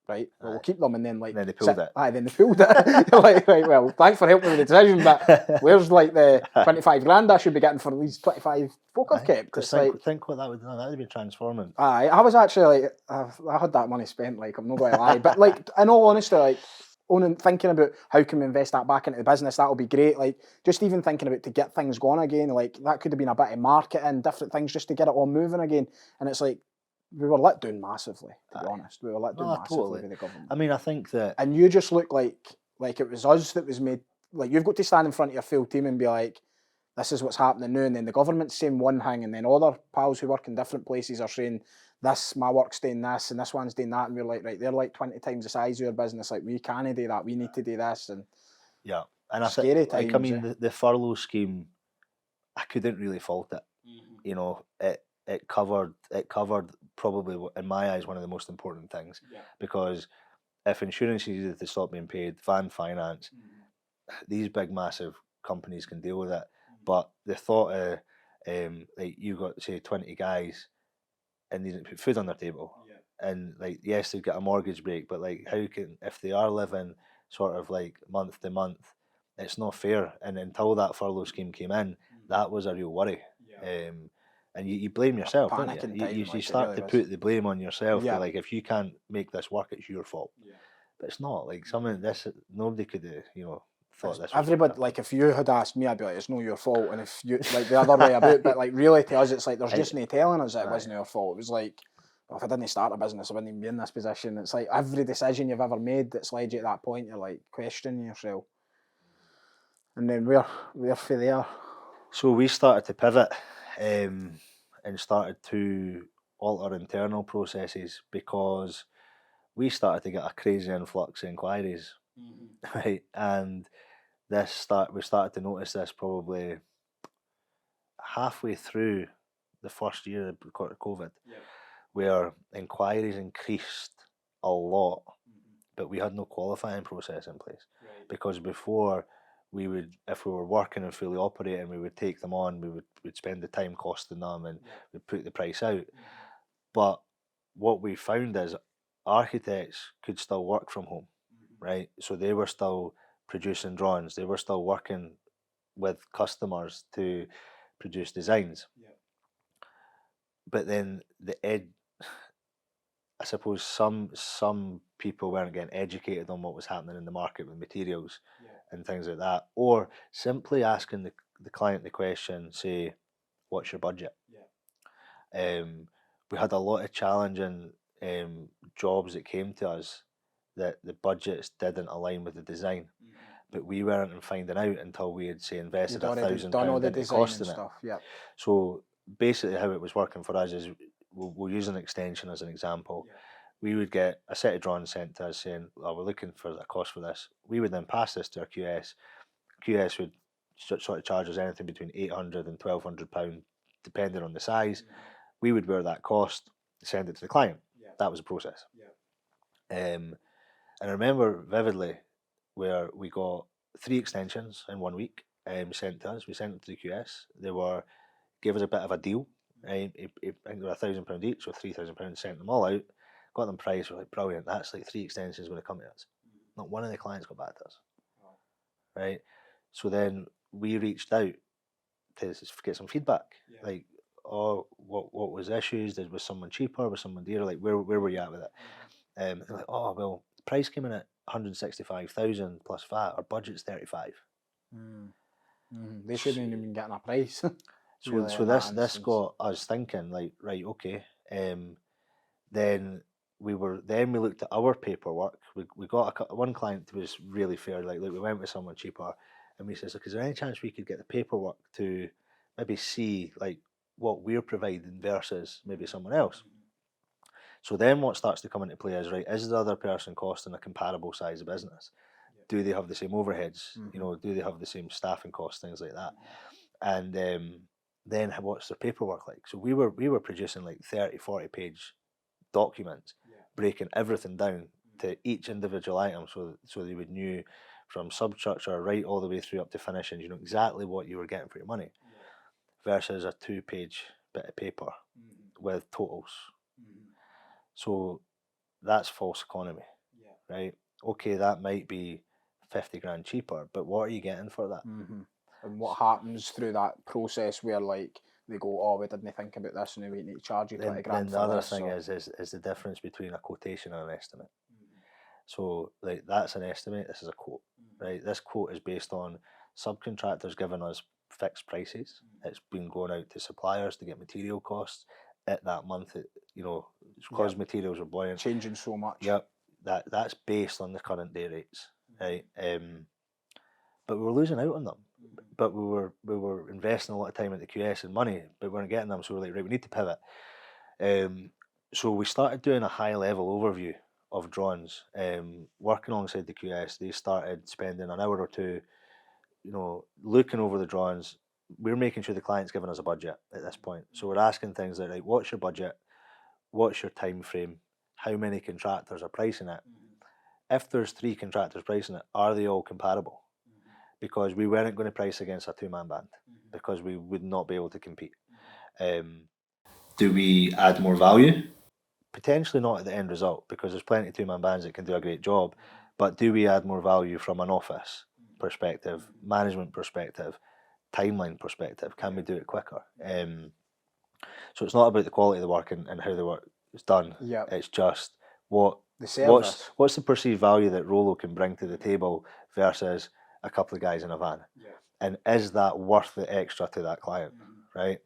right, well, we'll keep them. And then then they pulled it. Then they pulled it. Like, right, well, thanks for helping with the decision, but where's the 25 grand I should be getting for these 25 folk I've kept? Think what that would do. That would be transforming. I was actually I had that money spent. I'm not going to lie, but in all honesty, thinking about how can we invest that back into the business, that will be great. Just even thinking about to get things going again, that could have been a bit of marketing, different things just to get it all moving again. And it's like, we were let down massively, to be honest. We were let down massively with the government. I mean, I think that... And you just look like it was us that was made... you've got to stand in front of your full team and be like, this is what's happening now. And then the government's saying one thing, and then other pals who work in different places are saying, my work's doing this, and this one's doing that. And we're like, right, they're 20 times the size of your business. We can't do that. We need to do this. And yeah. And scary times. I mean, the furlough scheme, I couldn't really fault it. It covered probably, in my eyes, one of the most important things. Because if insurance needed to stop being paid, van finance, these big massive companies can deal with it. But the thought of you got, say, 20 guys and they didn't put food on their table, and yes, they've got a mortgage break, but how can, if they are living sort of month to month, it's not fair. And until that furlough scheme came in, that was a real worry. And you blame yourself, don't you? You start to put the blame on yourself. If you can't make this work, it's your fault. But it's not like something this nobody could have, thought this. Everybody, like, if you had asked me, I'd be like, it's not your fault. And if you, like, the other way about, but like, really to us, it's like, there's just no telling us that it wasn't our fault. It was like, well, if I didn't start a business, I wouldn't even be in this position. It's like every decision you've ever made that's led you to that point, you're like questioning yourself. And then we're for there. So we started to pivot and started to alter internal processes because we started to get a crazy influx of inquiries, right? And we started to notice this probably halfway through the first year of COVID, where inquiries increased a lot, but we had no qualifying process in place. Because before, we would, if we were working and fully operating, we would take them on, we'd spend the time costing them, and we'd put the price out. But what we found is architects could still work from home, right? So they were still producing drawings, they were still working with customers to produce designs. But then I suppose some people weren't getting educated on what was happening in the market with materials and things like that, or simply asking the client the question, say, what's your budget? We had a lot of challenging jobs that came to us that the budgets didn't align with the design, but we weren't finding out until we had, say, invested £1,000 into costing it. So basically how it was working for us is we'll use an extension as an example. We would get a set of drawings sent to us saying, oh, we're looking for a cost for this. We would then pass this to our QS. QS would sort of charge us anything between £800 and £1,200 depending on the size. We would bear that cost, send it to the client. That was the process. And I remember vividly where we got 3 extensions in 1 week sent to us. We sent them to the QS. They gave us a bit of a deal. I think they were £1,000 each, or £3,000. Sent them all out, got them priced. We're like, brilliant. That's like 3 extensions going to come to us. Not one of the clients got back to us. Right. So then we reached out to get some feedback. Like, oh, what was issues? Was someone cheaper? Was someone dearer? Like, where were you at with it? They're like, oh, well, the price came in at 165,000 plus VAT. Our budget's 35. They shouldn't even been getting a price. So this got us thinking, like, right, okay. Then we looked at our paperwork. We got one client who was really fair. Like we went with someone cheaper, and we said, look, is there any chance we could get the paperwork to maybe see like what we're providing versus maybe someone else? So then what starts to come into play is, right, is the other person costing a comparable size of business? Do they have the same overheads? Do they have the same staffing costs, things like that? And then what's their paperwork like? So we were producing like 30, 40 page documents, breaking everything down to each individual item, so they would knew from substructure right all the way through up to finishing, you know exactly what you were getting for your money, versus a 2-page bit of paper with totals. So that's false economy, right? Okay, that might be 50 grand cheaper, but what are you getting for that? And what happens through that process where like they go, oh, we didn't think about this, and we need to charge you 20 grand for this. Then the other thing is the difference between a quotation and an estimate. So like that's an estimate, this is a quote, right? This quote is based on subcontractors giving us fixed prices. It's been going out to suppliers to get material costs at that month. Because materials are buoyant, changing so much. Yep, that's based on the current day rates, right? But we were losing out on them. But we were investing a lot of time into QS and money, but we weren't getting them. So we're like, right, we need to pivot. So we started doing a high level overview of drawings, working alongside the QS. They started spending an hour or two, looking over the drawings. We're making sure the client's giving us a budget at this point. So we're asking things like, what's your budget? What's your time frame? How many contractors are pricing it? If there's 3 contractors pricing it, are they all comparable? Because we weren't going to price against a 2-man band, because we would not be able to compete. Do we add more value? Potentially not at the end result, because there's plenty of 2-man bands that can do a great job, but do we add more value from an office perspective, management perspective, timeline perspective? Can we do it quicker? So it's not about the quality of the work and how the work is done. It's just what The service. What's the perceived value that Rollo can bring to the table versus a couple of guys in a van? And is that worth the extra to that client, right?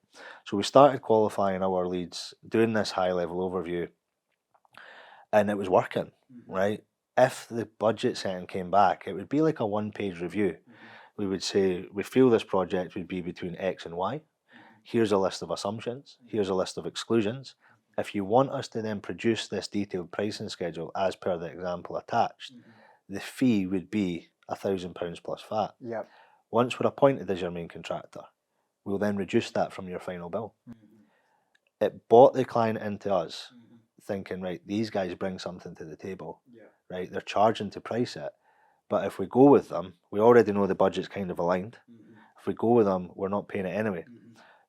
So we started qualifying our leads, doing this high-level overview, and it was working, right? If the budget setting came back, it would be like a one-page review. We would say, we feel this project would be between X and Y. Here's a list of assumptions. Here's a list of exclusions. If you want us to then produce this detailed pricing schedule as per the example attached, the fee would be £1,000 plus VAT. Yep. Once we're appointed as your main contractor, we'll then reduce that from your final bill. It bought the client into us, thinking, right, these guys bring something to the table, right? They're charging to price it. But if we go with them, we already know the budget's kind of aligned. If we go with them, we're not paying it anyway.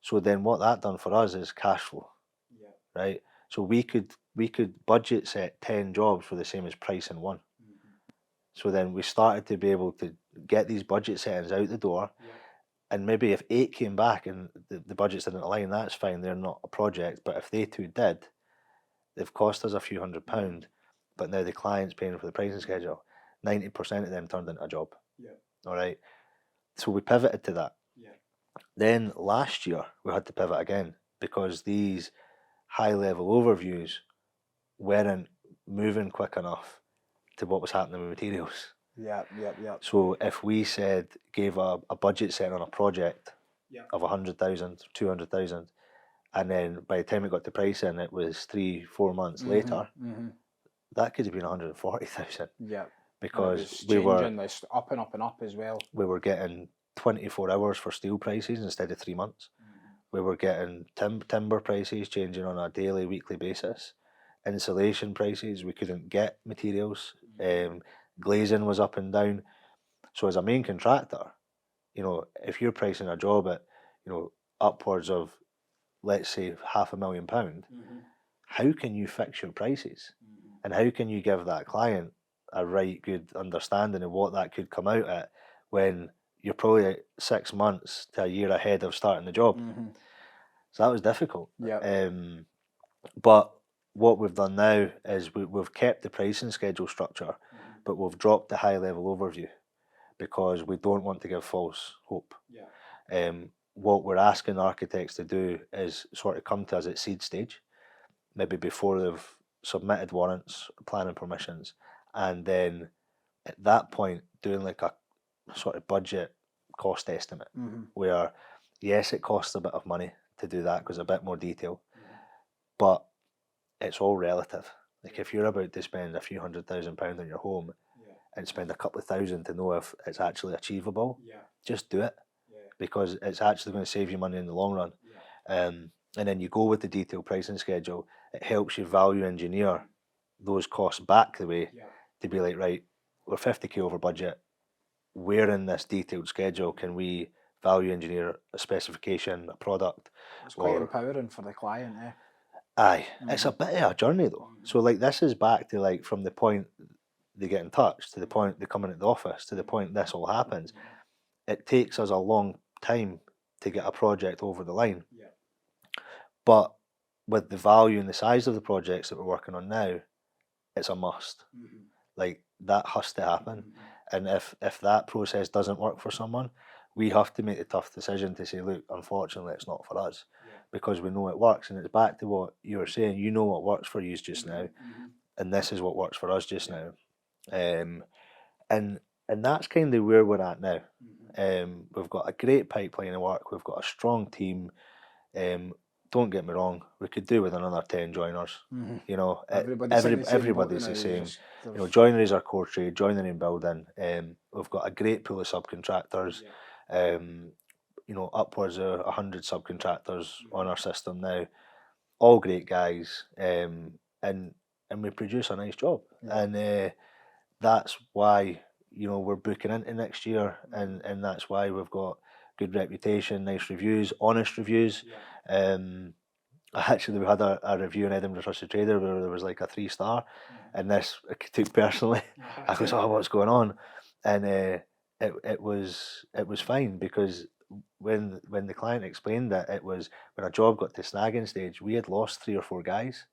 So then what that done for us is cash flow, right? So we could budget set 10 jobs for the same as price in one. So then we started to be able to get these budget settings out the door. And maybe if 8 came back and the budgets didn't align, that's fine, they're not a project. But if they 2 did, they've cost us a few £100, but now the client's paying for the pricing schedule. 90% of them turned into a job. All right. So we pivoted to that. Then last year we had to pivot again because these high-level overviews weren't moving quick enough to what was happening with materials. So if we gave a budget set on a project of 100,000, 200,000, and then by the time it got to pricing, it was 3-4 months later, that could have been 140,000. Because we were up and up and up as well. We were getting 24 hours for steel prices instead of 3 months. We were getting timber prices changing on a daily, weekly basis. Insulation prices, we couldn't get materials. Glazing was up and down. So as a main contractor, if you're pricing a job at, upwards of, let's say, £500,000, how can you fix your prices? And how can you give that client a right good understanding of what that could come out at when you're probably 6 months to a year ahead of starting the job? So that was difficult. But what we've done now is we've kept the pricing schedule structure, but we've dropped the high-level overview because we don't want to give false hope. What we're asking architects to do is sort of come to us at seed stage, maybe before they've submitted warrants, planning permissions, and then at that point doing like a sort of budget cost estimate where, yes, it costs a bit of money to do that because a bit more detail, but it's all relative. Like if you're about to spend a few £100,000 on your home and spend a couple of thousand to know if it's actually achievable, just do it because it's actually going to save you money in the long run. And then you go with the detailed pricing schedule. It helps you value engineer those costs back the way to be like, right, we're 50k over budget. Where in this detailed schedule can we value engineer a specification, a product? It's quite empowering for the client, eh? Aye, it's a bit of a journey though. So like this is back to like from the point they get in touch to the point they come in at the office to the point this all happens. It takes us a long time to get a project over the line. But with the value and the size of the projects that we're working on now, it's a must. Like that has to happen. And if that process doesn't work for someone, we have to make the tough decision to say, look, unfortunately, it's not for us because we know it works. And it's back to what you were saying. You know what works for you just now, and this is what works for us just now. And that's kind of where we're at now. We've got a great pipeline of work. We've got a strong team. Don't get me wrong, we could do with another 10 joiners. Everybody's the same. Joinery is our core trade, joinery and building. We've got a great pool of subcontractors. Upwards of 100 subcontractors on our system now. All great guys. And we produce a nice job. And that's why, we're booking into next year, and that's why we've got good reputation, nice reviews, honest reviews. Actually, we had a review in Edinburgh Trusted Trader where there was like a 3-star, and this I took personally. I was, what's going on? And it was fine because when the client explained that it was when a job got to snagging stage, we had lost 3 or 4 guys,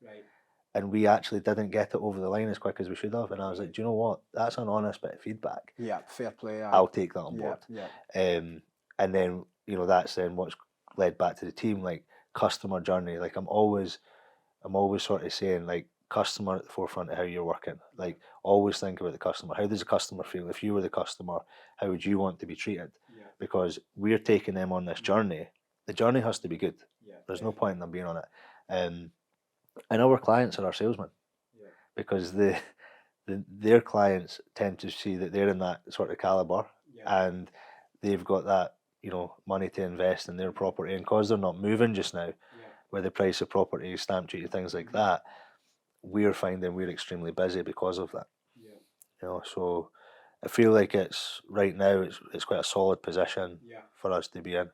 and we actually didn't get it over the line as quick as we should have. And I was like, do you know what? That's an honest bit of feedback. Yeah, fair play. I'll take that on board. Yeah. And then, you know, that's then what's led back to the team, like customer journey. Like I'm always sort of saying, like, customer at the forefront of how you're working. Like, always think about the customer. How does the customer feel? If you were the customer, how would you want to be treated? Because we're taking them on this journey. The journey has to be good. There's no point in them being on it. And our clients are our salesmen, because their clients tend to see that they're in that sort of caliber, and they've got that, you know, money to invest in their property, and because they're not moving just now, with the price of property, stamp duty, things like that, we're finding we're extremely busy because of that. You know, so I feel like it's right now it's quite a solid position for us to be in.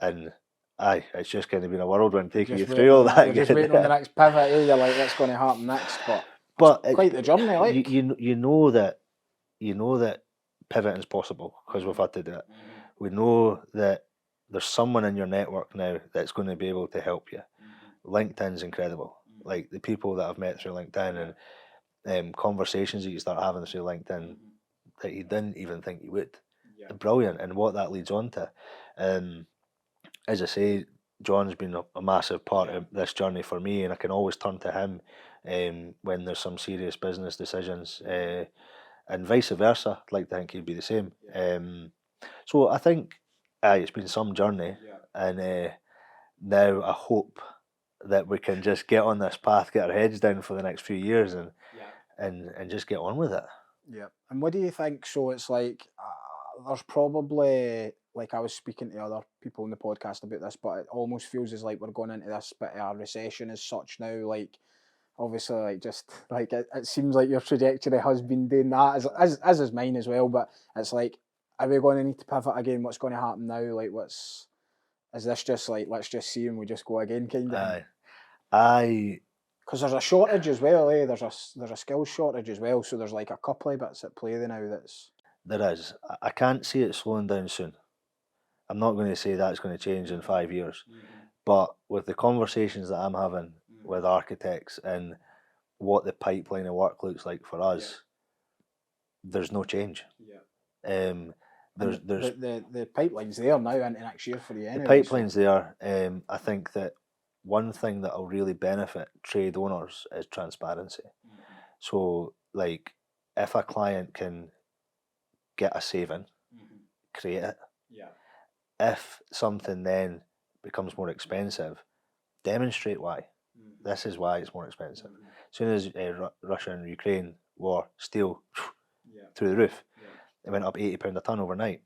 And it's just kind of been a whirlwind taking you through all that. You're just waiting on the next pivot. You're like, what's going to happen next? But it's quite the journey. Like you know that pivoting is possible because we've had to do it. We know that there's someone in your network now that's going to be able to help you. LinkedIn's incredible. Like the people that I've met through LinkedIn and conversations that you start having through LinkedIn that you didn't even think you would. Brilliant. And what that leads on to. As I say, John's been a massive part of this journey for me, and I can always turn to him when there's some serious business decisions, and vice versa. I'd like to think he'd be the same. So I think it's been some journey, and now I hope that we can just get on this path, get our heads down for the next few years, and just get on with it. Yeah. And what do you think? So it's like there's probably, like I was speaking to other people in the podcast about this, but it almost feels as like we're going into this bit of a recession as such now. Like obviously, like just like it seems like your trajectory has been doing that, as is mine as well. But it's like, are we going to need to pivot again? What's going to happen now? Like, is this just like, let's just see and we just go again kind of? Because there's a shortage as well, eh? There's a skills shortage as well. So there's like a couple of bits at play now. There is. I can't see it slowing down soon. I'm not going to say that's going to change in 5 years, but with the conversations that I'm having with architects and what the pipeline of work looks like for us, there's no change. There's the pipeline's there now into next year for you anyway. The pipeline's there. I think that one thing that will really benefit trade owners is transparency. So, like, if a client can get a saving, create it. If something then becomes more expensive, demonstrate why. This is why it's more expensive. As soon as Russia and Ukraine war, steel through the roof, it went up £80 a tonne overnight.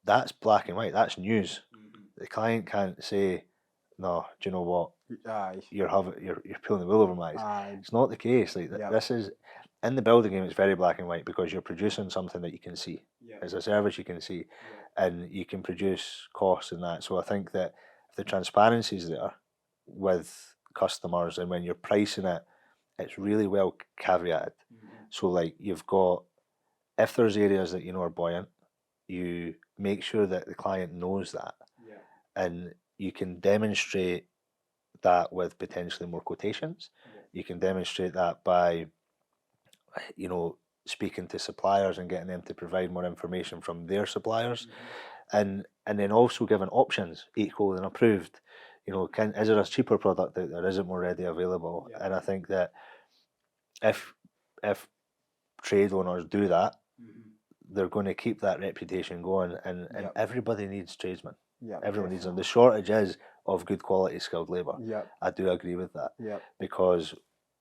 That's black and white. That's news. The client can't say, "No, do you know what? You're pulling the wool over my eyes." It's not the case. Like this is in the building game. It's very black and white because you're producing something that you can see. As a service, you can see, and you can produce costs and that. So I think that if the transparency is there with customers, and when you're pricing it, it's really well caveated. So like you've got, if there's areas that you know are buoyant, you make sure that the client knows that, and you can demonstrate that with potentially more quotations. You can demonstrate that by, you know, speaking to suppliers and getting them to provide more information from their suppliers, and then also giving options, equal and approved. You know, is there a cheaper product out there? Is it more readily available? And I think that if trade owners do that, they're going to keep that reputation going, and everybody needs tradesmen. Everyone needs them. The shortage is of good quality skilled labour. I do agree with that, because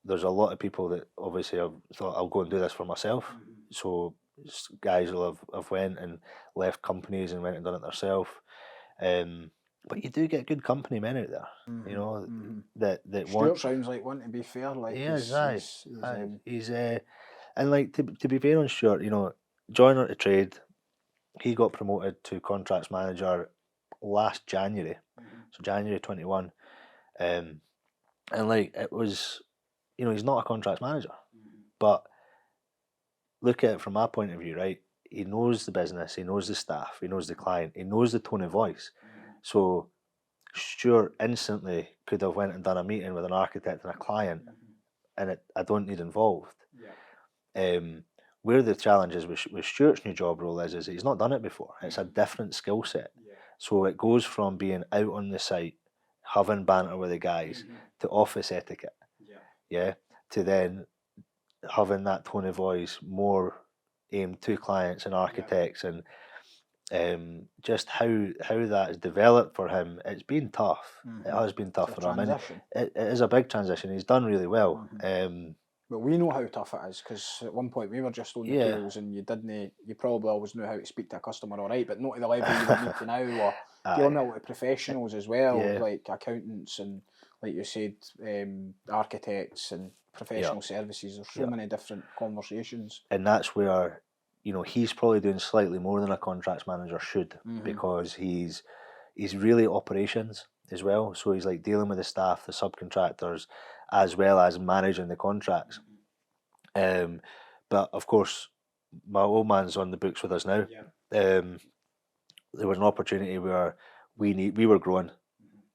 there's a lot of people that obviously have thought, I'll go and do this for myself. So guys will have went and left companies and went and done it themselves. But you do get good company men out there, you know, that Stuart sounds like one, to be fair. Like he's and like to be fair on Stuart, you know, joiner to trade, he got promoted to contracts manager last January, so January 21, and like it was, you know, he's not a contracts manager, but look at it from my point of view, right? He knows the business, he knows the staff, he knows the client, he knows the tone of voice. So Stuart instantly could have went and done a meeting with an architect and a client, and I don't need involved. Where the challenge is with Stuart's new job role is he's not done it before. It's a different skill set. So it goes from being out on the site, having banter with the guys, to office etiquette. Yeah. To then having that tone of voice more aimed to clients and architects, and just how that has developed for him. It's been tough. It has been tough for him. And it is a big transition. He's done really well. But we know how tough it is, because at one point we were just on the tools, and you probably always knew how to speak to a customer all right, but not to the level you would need to now, or dealing with a lot of professionals as well, like accountants and, like you said, architects and professional services. There's so many different conversations. And that's where, you know, he's probably doing slightly more than a contracts manager should, because he's really operations as well. So he's like dealing with the staff, the subcontractors, as well as managing the contracts. But of course, my old man's on the books with us now. There was an opportunity where we were growing.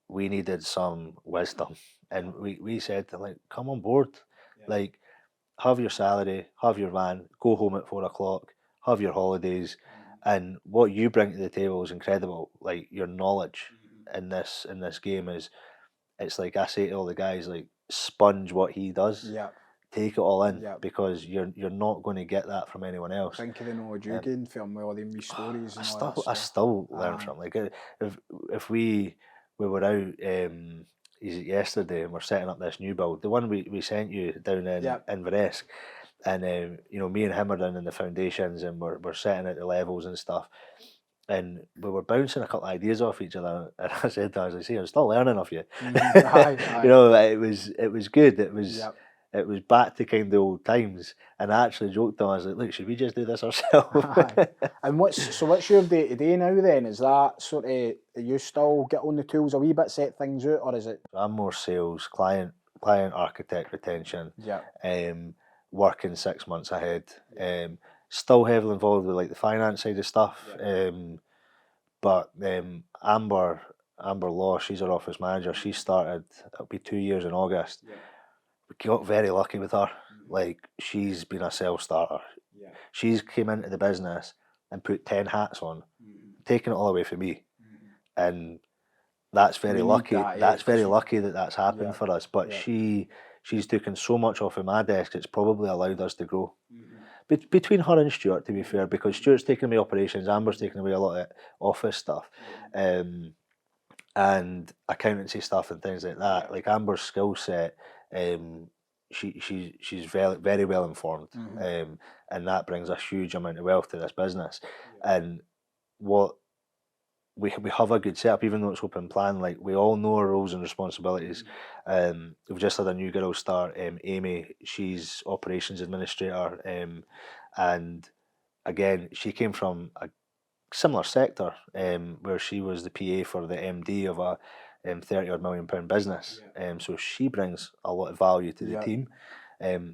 We needed some wisdom, and we said to, like, come on board, like, have your salary, have your van, go home at 4 o'clock, have your holidays, and what you bring to the table is incredible. Like, your knowledge in this game is, it's like I say to all the guys, like, sponge what he does. Take it all in, because you're not going to get that from anyone else. Think of the knowledge you gained from all them wee stories. I still learn from, like, if we were out yesterday and we're setting up this new build, the one we sent you down in Inveresk, and you know, me and him are down in the foundations, and we're setting out the levels and stuff, and we were bouncing a couple of ideas off each other, and I said to her, I'm still learning off you. You know, it was good. It was back to kind of old times, and I actually joked to him, I was like, look, should we just do this ourselves? And what's your day to day now then? Is that sort of, you still get on the tools a wee bit, set things out, or is it? I'm more sales, client architect retention, working 6 months ahead, still heavily involved with, like, the finance side of stuff, but Amber Law, she's our office manager. She started, it'll be 2 years in August. We got very lucky with her. Like, she's been a self-starter. She's came into the business and put 10 hats on, taking it all away from me, and that's very lucky. That's very lucky that that's happened for us. But she's taken so much off of my desk. It's probably allowed us to grow. Between her and Stuart, to be fair, because Stuart's taking away operations, Amber's taking away a lot of office stuff, and accountancy stuff and things like that. Like, Amber's skill set, she's very, very well informed, and that brings a huge amount of wealth to this business. And what we have a good setup, even though it's open plan. Like, we all know our roles and responsibilities. We've just had a new girl start, Amy. She's operations administrator, and again, she came from a similar sector, where she was the PA for the MD of a £30-odd million business. So she brings a lot of value to the team.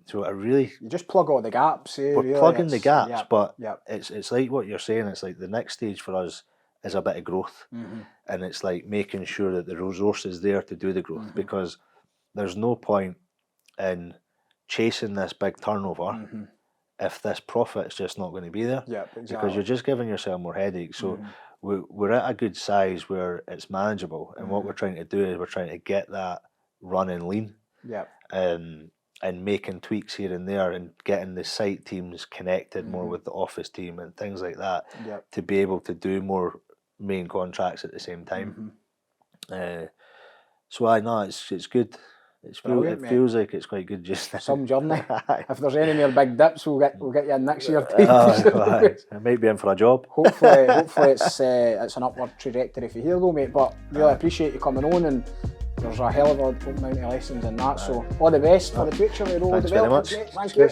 So I really, you just plug all the gaps. We're really plugging the gaps, but it's like what you're saying. It's like the next stage for us is a bit of growth, and it's like making sure that the resource is there to do the growth, because there's no point in chasing this big turnover if this profit's just not going to be there, because you're just giving yourself more headaches. So we're at a good size where it's manageable, and what we're trying to do is we're trying to get that running lean, and making tweaks here and there, and getting the site teams connected more with the office team and things like that, to be able to do more main contracts at the same time. So I know it's good. It feels like it's quite good just now. Some journey. If there's any more big dips, we'll get you in next year. I might be in for a job. Hopefully it's an upward trajectory for here though, mate. But really appreciate you coming on, and there's a hell of a amount of lessons in that. So all the best for the future of Rollo Developments, mate. Thank you.